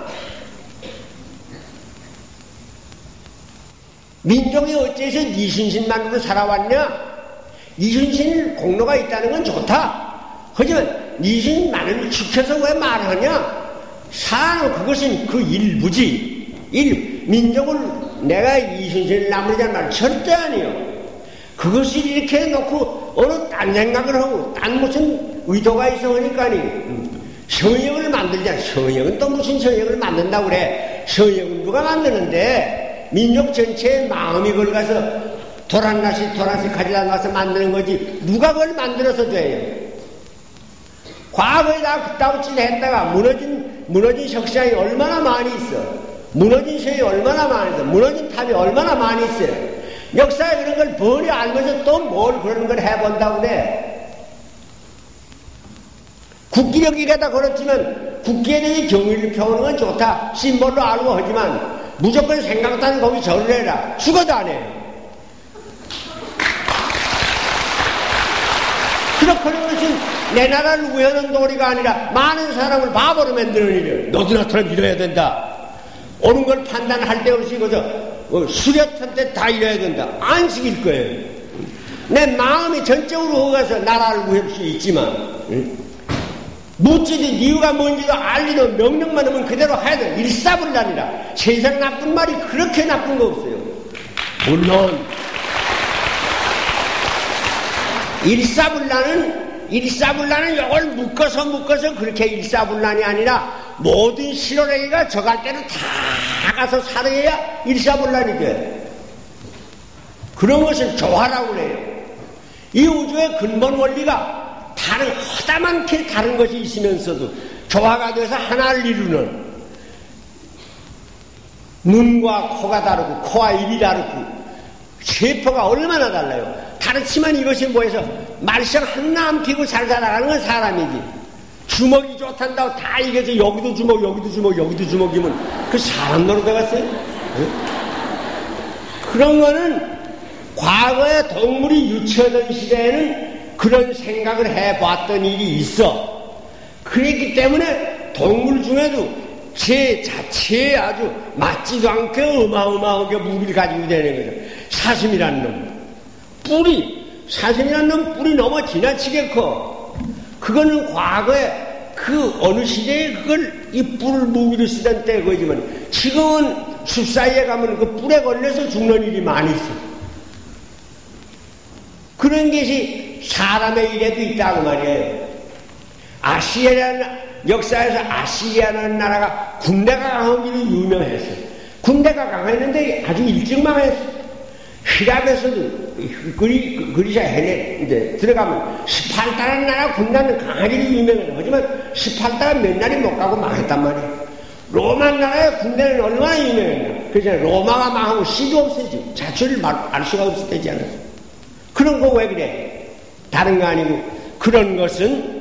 민족이 어째서 이순신만으로 살아왔냐? 이순신 공로가 있다는 건 좋다. 하지만 이순신만을 지켜서 왜 말하냐? 사는 그것은 그 일부지. 민족을 내가 이순신을 나무리자는 말 절대 아니요. 그것을 이렇게 해놓고 어느 딴 생각을 하고 딴 무슨 의도가 있어 하니까니 성역을 만들자. 성역은 또 무슨 성역을 만든다고 그래. 성역은 누가 만드는데 민족 전체의 마음이 걸어가서 도란나시 가지다 놔서 만드는 거지 누가 그걸 만들어서 돼요. 과거에 다 그따위 짓 했다가 무너진 석상이 얼마나 많이 있어. 무너진 성이 얼마나 많이 있어. 무너진 탑이 얼마나 많이 있어요. 역사에 그런 걸 번이 알면서 또 뭘 그런 걸 해본다고 그래. 국기력이라다 그렇지만 국기에 대해 경의를 표하는 건 좋다. 심벌로 알고 하지만 무조건 생각도 안 거기 절을 해라. 죽어도 안 해. 그렇게는 것은 내 나라를 위하는 도리가 아니라 많은 사람을 바보로 만드는 일이에요. 너도 나처럼 이뤄야 된다. 옳은 걸 판단할 데 없이 그저 수렵할 때 다 이뤄야 된다. 안 시킬 거예요. 내 마음이 전적으로 허가서 나라를 구할 수 있지만 묻지도 이유가 뭔지도 알리는 명령만 하면 그대로 해야 돼. 일사불란이라. 세상 나쁜 말이 그렇게 나쁜 거 없어요. 물론 일사불란은 요걸 묶어서 그렇게 일사불란이 아니라 모든 실오래기가 저갈 때는 다 가서 살아야 일사불란이 돼. 그런 것을 조화라고 그래요. 이 우주의 근본 원리가 다른 허다만게 다른 것이 있으면서도 조화가 돼서 하나를 이루는 눈과 코가 다르고 코와 입이 다르고 세포가 얼마나 달라요. 다르지만 이것이 뭐해서 말썽 하나 안 피고 잘 살아가는 건 사람이지. 주먹이 좋단다고 다 이겨서 여기도 주먹이면 그 사람 노릇 되겠어요? 응? 그런 거는 과거에 동물이 유치하던 시대에는 그런 생각을 해봤던 일이 있어. 그랬기 때문에 동물 중에도 제 자체에 아주 맞지도 않게 어마어마하게 무기를 가지고 다니는 거죠. 사슴이라는 놈. 사슴이라는 놈 뿔이 너무 지나치게 커. 그거는 과거에 그 어느 시대에 그걸 이 뿔을 무기로 쓰던 때 거지만 지금은 숲 사이에 가면 그 뿔에 걸려서 죽는 일이 많이 있어. 그런 것이 사람의 일에도 있다고 말이에요. 역사에서 아시리아라는 나라가 군대가 강한 길로 유명했어. 군대가 강했는데 아주 일찍 망했어. 히랍에서도 그리샤 헬레 들어가면 스파르타라는 나라 군대는 강하기로 유명해요. 하지만 스파르타가 몇 날이 못 가고 망했단 말이에요. 로마 나라의 군대는 얼마나 유명했냐. 그래서 로마가 망하고 시도 없었지. 자초를 알 수가 없었지 않았어. 그런 거 왜 그래? 다른 거 아니고 그런 것은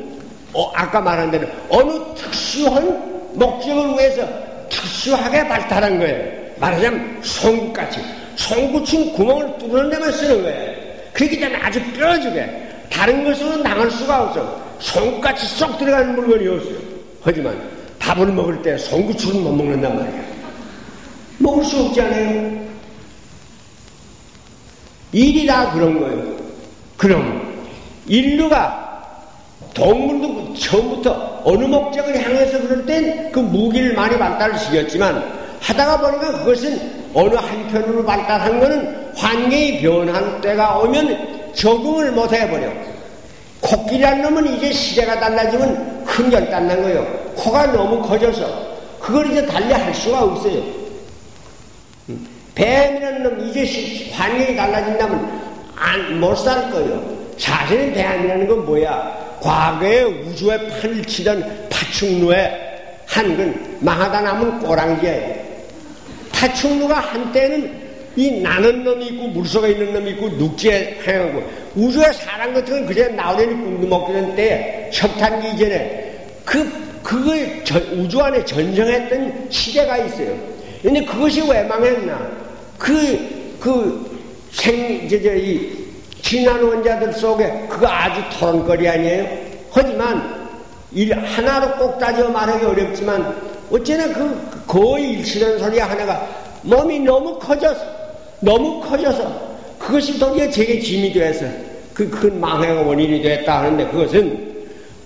아까 말한 대로 어느 특수한 목적을 위해서 특수하게 발달한 거예요. 말하자면 송곳같이 송곳은 구멍을 뚫는 데만 쓰는 거예요. 그렇기 때문에 아주 뾰족해. 다른 것으로는 당할 수가 없어. 송곳같이 쏙 들어가는 물건이 없어요. 하지만 밥을 먹을 때 송곳으로는 못 먹는단 말이야. 먹을 수 없잖아요. 일이 다 그런 거예요. 그럼 인류가 동물도 처음부터 어느 목적을 향해서 그럴 땐 그 무기를 많이 발달시켰지만 하다가 보니까 그것은 어느 한편으로 발달한 거는 환경이 변한 때가 오면 적응을 못 해버려. 코끼리라는 놈은 이제 시대가 달라지면 흥결단난 거예요. 코가 너무 커져서 그걸 이제 달리 할 수가 없어요. 뱀이라는 놈 이제 환경이 달라진다면 못 살 거예요. 사실은 뱀이라는 건 뭐야? 과거에 우주에 판을 치던 파충류의 한근 망하다 남은 꼬랑지예요. 파충류가 한때는 이 나는 놈이 있고 물속에 있는 놈이 있고 눅지에 행하고 우주에 사람 같은 건 그저 나오려니 꿈도 먹기는 때에 척탄기 이전에 그걸 우주 안에 전성했던 시대가 있어요. 근데 그것이 왜 망했나? 이 진한 원자들 속에 그거 아주 토론거리 아니에요? 하지만 하나로 꼭 따져 말하기 어렵지만 어쩌나 거의 일치된 소리 하나가 몸이 너무 커져서 그것이 도리어 제게 짐이 되어서 그 큰 망해가 원인이 됐다 하는데 그것은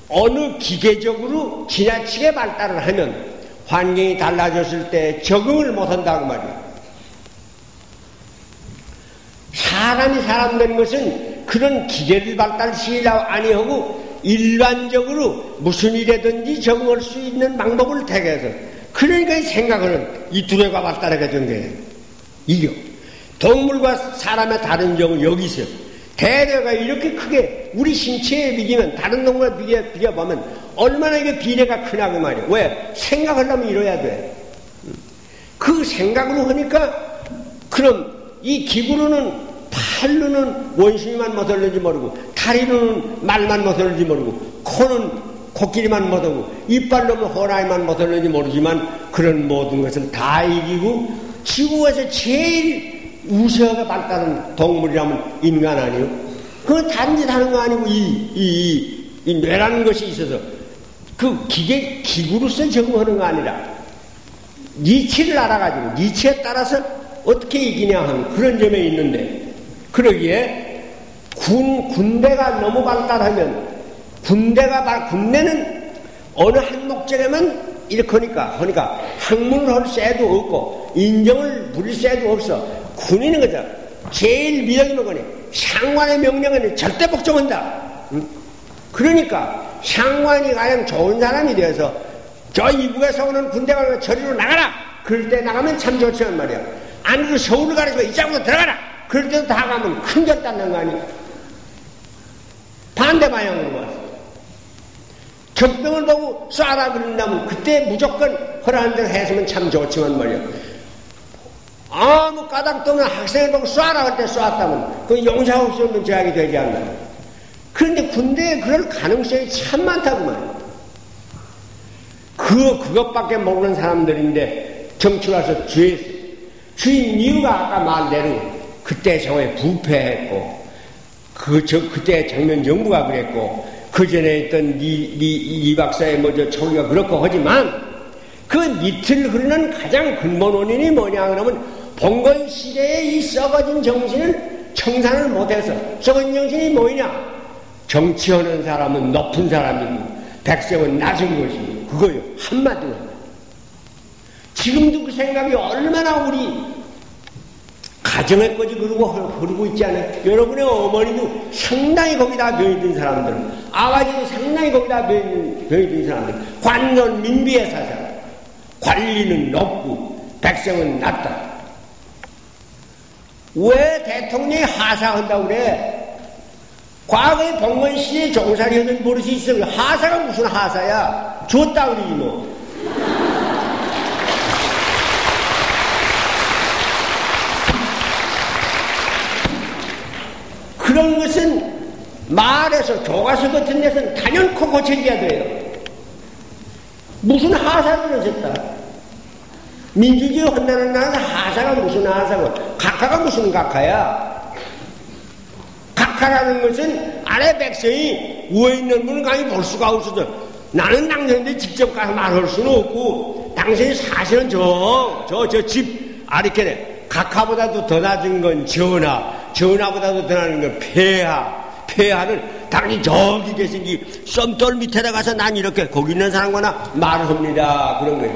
어느 기계적으로 지나치게 발달을 하면 환경이 달라졌을 때 적응을 못한다고 말이에요. 사람이 사람 되는 것은 그런 기계를 발달시키려고 아니하고 일반적으로 무슨 일이든지 적응할 수 있는 방법을 택해서 그러니까 생각하는 이 두뇌가 발달하게 된 거예요. 이게 동물과 사람의 다른 점은 여기 있어요. 대뇌가 이렇게 크게 우리 신체에 비기면 다른 동물과 비교보면 얼마나 이게 비례가 크냐 그 말이에요. 왜? 생각하려면 이래야 돼. 그 생각으로 하니까 그럼 이 기구로는 팔로는 원숭이만 못하는지 모르고 다리로는 말만 못하는지 모르고 코는 코끼리만 못하고 이빨로는 호랑이만 못하는지 모르지만 그런 모든 것을 다 이기고 지구에서 제일 우세하게 발달한 동물이라면 인간 아니에요? 그건 다른 짓 하는 거 아니고 이 뇌라는 것이 있어서 그 기구로서 적응하는 거 아니라 니치를 알아가지고 니치에 따라서 어떻게 이기냐 하는 그런 점에 있는데 그러기에 군대가 너무 발달하면 군대는 어느 한 목적에만 이렇게 하니까 학문을 할 새도 없고 인정을 부릴 새도 없어. 군인은 거죠. 제일 미덕이 뭐거니 상관의 명령에는 절대 복종한다. 그러니까 상관이 가장 좋은 사람이 되어서 저 이북에서 오는 군대가 저리로 나가라. 그럴 때 나가면 참 좋지만 말이야. 안으로 서울을 가리고 이쪽으로 들어가라. 그럴 때도 다 가면 큰 절 딴다는 거 아니야. 반대 방향으로 와서 적병을 보고 쏴라 그런다면 그때 무조건 허락한 대로 했으면 참 좋지만 말이야. 아무 까닭도 없는 학생을 보고 쏴라 할 때 쐈다면 그 용사 없이 없는 제약이 되지 않나. 그런데 군대에 그럴 가능성이 참 많다구만. 그것밖에 모르는 사람들인데 정치 와서 주인 이유가 아까 말대로 그때 저에 부패했고 그때 장면 정부가 그랬고 그 전에 있던 이 박사의 초기가 그렇고 하지만 그 밑을 흐르는 가장 근본 원인이 뭐냐 그러면 봉건 시대의 이 썩어진 정신을 청산을 못해서 썩어진 정신이 뭐냐? 정치하는 사람은 높은 사람이고 백성은 낮은 것이고 그거요 한마디로. 지금도 그 생각이 얼마나 우리 가정에까지 흐르고 있지 않아요? 여러분의 어머니도 상당히 거기다 병이 든 사람들, 아버지도 상당히 거기다 병이 든 사람들, 관론 민비의 사상, 관리는 높고 백성은 낮다. 왜 대통령이 하사한다고 그래? 과거에 봉건시대에 종살이하던 버릇이 있어. 하사가 무슨 하사야? 줬다 그러지 뭐. 그런 것은 말에서 교과서 같은 데서는 단연코 고쳐져야 돼요. 무슨 하사를 하셨다. 민주주의 한다는 나라에서 하사가 무슨 하사고 각하가 무슨 각하야. 각하라는 것은 아래 백성이 위에 있는 분을 감히 볼 수가 없어서 나는 당신한테 직접 가서 말할 수는 없고 당신이 사실은 저 집 아리케네 각하보다도 더 낮은 건 전하보다도 더 낮은 건 폐하는 당연히 저기 계신 이 썸돌 밑에다 가서 난 이렇게 거기 있는 사람과나 말을 합니다. 그런 거예요.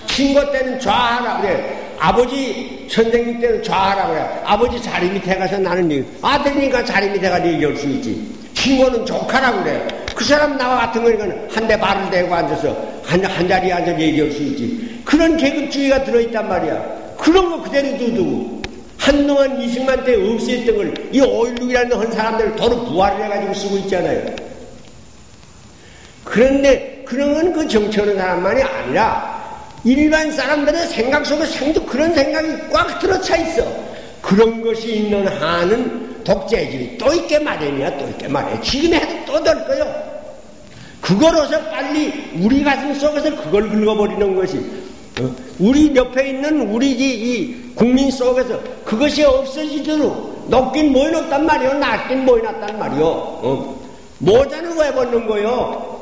친구 때는 좌하라 그래. 아버지 선생님 때는 좌하라 그래. 아버지 자리 밑에 가서 나는 아들이니까 자리 밑에 가서 얘기할 수 있지. 친구는 조카라 그래. 그 사람 나와 같은 거니까 한 대 발을 대고 앉아서 한 자리에 앉아서 얘기할 수 있지. 그런 계급주의가 들어있단 말이야. 그런 거 그대로 두고 한동안 이승만 때 없었던 걸 이 5.16이라는 한 사람들을 도로 부활을 해가지고 쓰고 있잖아요. 그런데 그런 건 그 정치하는 사람만이 아니라 일반 사람들의 생각 속에 생도 그런 생각이 꽉 들어차 있어. 그런 것이 있는 한은 독재주의 또 있게 마련이야. 또 있게 마련이야. 지금 해도 또 될 거요. 그거로서 빨리 우리 가슴 속에서 그걸 긁어버리는 것이 우리 옆에 있는 우리 이 국민 속에서 그것이 없어지도록 높긴 모여놨단 말이요. 낮긴 모여놨단 말이요. 모자는 왜 벗는 거요?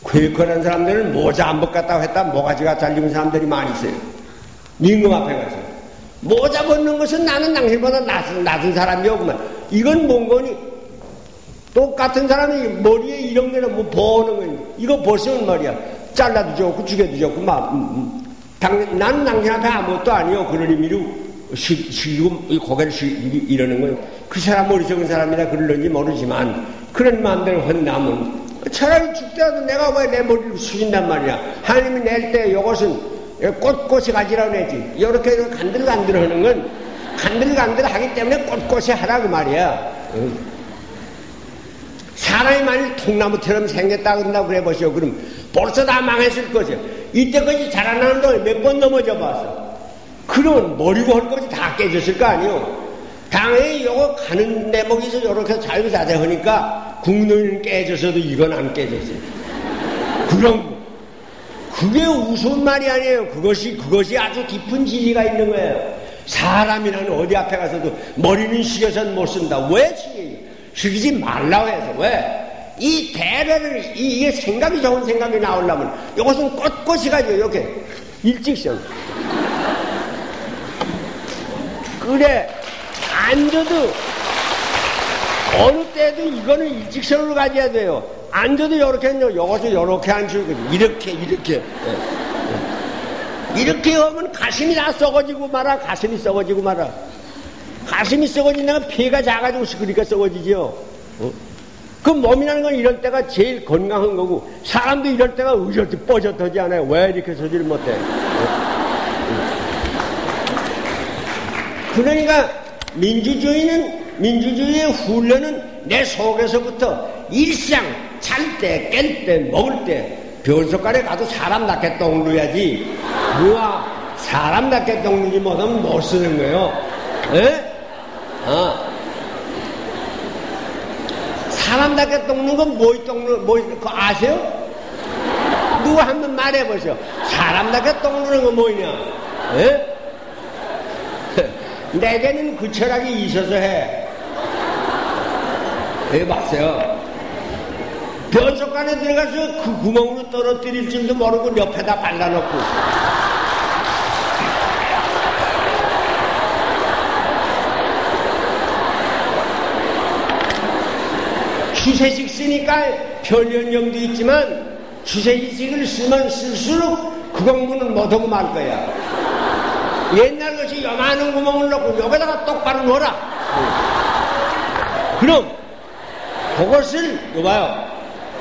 쾌거한 사람들은 모자 안 벗겼다고 했다 모가지가 잘린 사람들이 많이 있어요. 임금 앞에 가서 모자 벗는 것은 나는 당신보다 낮은 사람이오구만. 이건 뭔 거니? 똑같은 사람이 머리에 이런 데는 뭐 버는 거니? 이거 벗으면 말이야 잘라도 좋고 죽여도 좋고 나는 당신 앞에 아무것도 아니요. 그런 의미로 시고 고개를 이러는 거예요. 그 사람 어리석은 사람이라 그러는지 모르지만 그런 마음대로 한다면 차라리 죽더라도 내가 왜 내 머리를 숙인단 말이야. 하나님이 낼 때 이것은 꼿꼿이 가지라고 내지. 이렇게 간들간들 하는 건 간들간들 하기 때문에 꼿꼿이 하라 그 말이야. 사람이 만일 통나무처럼 생겼다 그런다고 그래 보시오. 그럼 벌써 다 망했을 거죠. 이때까지 자라나는 동안 몇 번 넘어져 봤어. 그러면 머리고 할 것이 다 깨졌을 거 아니오. 당연히 요거 가는 대목에서 이렇게 자유자재하니까 국론은 깨져서도 이건 안 깨졌어요. 그럼 그게 우스운 말이 아니에요. 그것이 아주 깊은 진리가 있는 거예요. 사람이라는 어디 앞에 가서도 머리는 숙여서는 못 쓴다. 왜 숙이지 말라고 해서 왜? 이 대례를 이게 생각이 좋은 생각이 나오려면 이것은 꼿꼿이 가지고 이렇게 일직선. 그래 앉아도 어느 때도 이거는 일직선으로 가져야 돼요. 앉아도 이렇게 요것도 이렇게 앉히고 이렇게 이렇게 하면 가슴이 다 썩어지고 말아. 가슴이 썩어지고 말아. 가슴이 썩어진다면 폐가 작아지고 그러니까 썩어지죠. 그 몸이라는 건 이럴 때가 제일 건강한 거고 사람도 이럴 때가 의젓히 뻐젓하지 않아요. 왜 이렇게 서지를 못해? 그러니까 민주주의의 훈련은 내 속에서부터 일상 잘 때, 깰 때, 먹을 때 별속간에 가도 사람답게 똥 누야지. 누가 사람답게 똥 누지 못하면 못 쓰는 거예요. 에? 사람답게 똥 누는 건 그거 아세요? 누가 한번 말해보세요. 사람답게 똥 누는 건 뭐냐? 에? 내게는 그 철학이 있어서 해. 해봤어요. 변속간에 들어가서 그 구멍으로 떨어뜨릴 줄도 모르고 옆에다 발라놓고. 추세식 쓰니까 편견형도 있지만 추세식을 쓰면 쓸수록 그 공부는 못하고 말 거야. 옛날 것이 요만한 구멍을 넣고 여기다가 똑바로 놓아라. 그럼 그것을 봐요.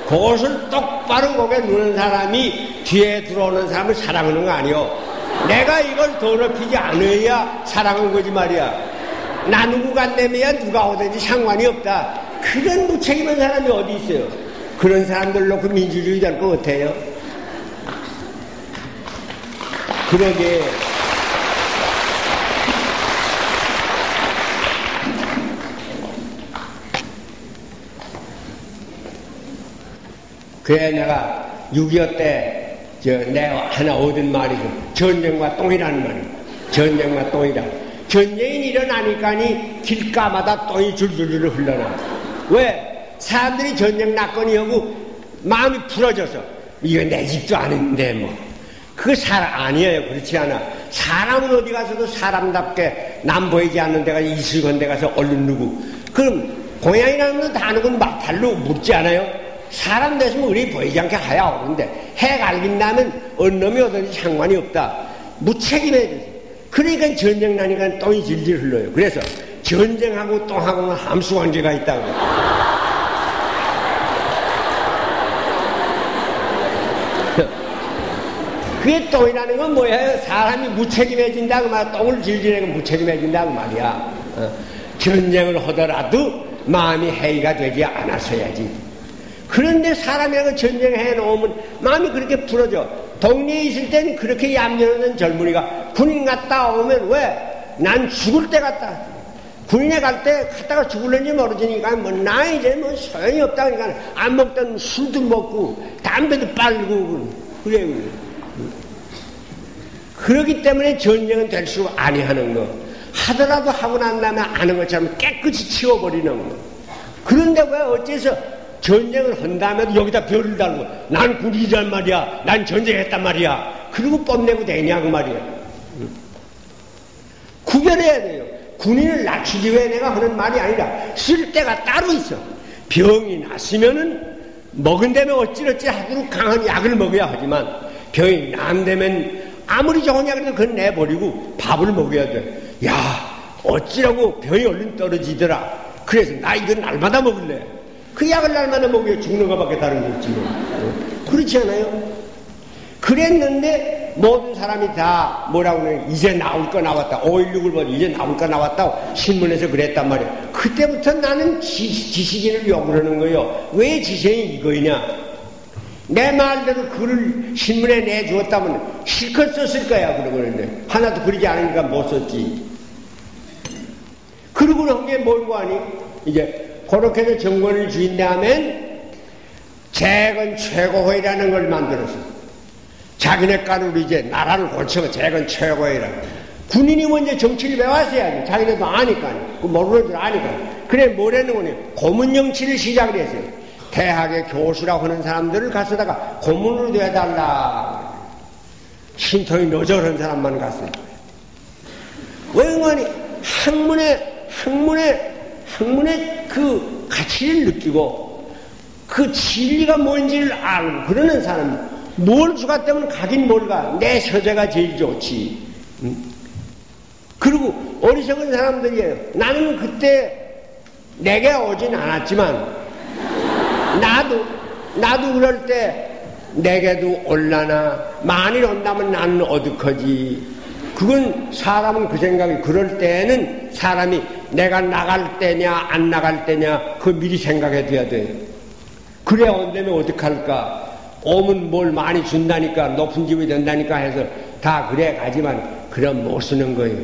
그것을 똑바로 거기에 놓는 사람이 뒤에 들어오는 사람을 사랑하는 거 아니요. 내가 이걸 더럽히지 않아야 사랑한 거지 말이야. 나 누구 간다면 누가 오든지 상관이 없다. 그런 무책임한 사람이 어디 있어요. 그런 사람들 놓고 민주주의 될 것 같아요. 그러게 그래 내가 6.25 때 내가 하나 얻은 말이 전쟁과 똥이라는 말이야. 전쟁과 똥이다. 전쟁이 일어나니까니 길가마다 똥이 줄줄줄 흘러나. 왜? 사람들이 전쟁 났거니 하고 마음이 풀어져서 이거 내 집도 아닌데 뭐 그거 아니에요. 그렇지 않아. 사람은 어디 가서도 사람답게 남 보이지 않는 데가 이슬건 데 가서 얼른 누구. 그럼 고양이라는 단어는 막달로 묻지 않아요? 사람 됐으면 우리 보이지 않게 하야 오는데 해 갈긴다면 어느 놈이 오든지 상관이 없다. 무책임해야 돼. 그러니까 전쟁 나니까 똥이 질질 흘러요. 그래서 전쟁하고 똥하고는 함수관계가 있다고. 그게 똥이라는 건 뭐예요? 사람이 무책임해진다고 말이야. 똥을 질질하면 무책임해진다고 말이야. 전쟁을 하더라도 마음이 해이가 되지 않았어야지. 그런데 사람이라고 전쟁해 놓으면 마음이 그렇게 풀어져. 동네에 있을 때는 그렇게 얌전한 젊은이가 군인 갔다 오면 왜? 난 죽을 때 갔다. 군인에 갈 때 갔다가 죽을는지 모르지니까 나 이제 소용이 없다. 그러니까 안 먹던 술도 먹고 담배도 빨고 그래. 그렇기 때문에 전쟁은 될수록 아니하는 거. 하더라도 하고 난 다음에 아는 것처럼 깨끗이 치워버리는 거. 그런데 왜 어째서 전쟁을 한다음에도 여기다 별을 달고 난 군인이란 말이야. 난 전쟁했단 말이야. 그리고 뽐내고 되냐 그 말이야. 구별해야 돼요. 군인을 낮추기 위해 내가 하는 말이 아니라 쓸 때가 따로 있어. 병이 났으면은 먹은 다음에 어찌어찌 하도록 강한 약을 먹어야 하지만 병이 난 다음엔 아무리 좋은 약이라도 그건 내버리고 밥을 먹어야 돼. 야, 어찌라고 병이 얼른 떨어지더라. 그래서 나 이거 날마다 먹을래. 그 약을 날마다 먹어야 죽는 것밖에 다른 게 없지 뭐. 그렇지 않아요? 그랬는데 모든 사람이 다 뭐라고 그래. 이제 나올 거 나왔다. 5.16을 보니 이제 나올 거 나왔다고 신문에서 그랬단 말이야. 그때부터 나는 지식인을 욕을 하는 거예요. 왜 지식인이 이거이냐. 내 말대로 글을 신문에 내주었다면 실컷 썼을 거야. 그러고 그러는데 하나도 그러지 않으니까 못 썼지. 그러고 한 게 뭘고 하니 이제 그렇게 해서 정권을 쥔 다음엔 재건 최고회의라는 걸 만들었어. 자기네 간으로 이제 나라를 고치고 재건 최고회의라. 군인이 먼저 정치를 배웠어야지. 자기네도 아니까. 모르는 줄 아니까. 그래 뭐라는 거냐. 고문 정치를 시작을 했어요. 대학의 교수라고 하는 사람들을 가서다가 고문으로 돼달라. 신통이 너저런 사람만 갔어요. 왜 그러니 학문의 그 가치를 느끼고 그 진리가 뭔지를 알고 그러는 사람 뭘 주가 때문에 가긴 뭘 가. 내 서재가 제일 좋지. 그리고 어리석은 사람들이에요. 나는 그때 내게 오진 않았지만 나도 그럴 때 내게도 올라나 만일 온다면 나는 어떡하지. 그건 사람은 그 생각이 그럴 때는 사람이 내가 나갈 때냐 안 나갈 때냐 그거 미리 생각해 둬야 돼. 그래 온다면 어떡할까. 오면 뭘 많이 준다니까 높은 집이 된다니까 해서 다 그래 가지만 그럼 못 쓰는 거예요.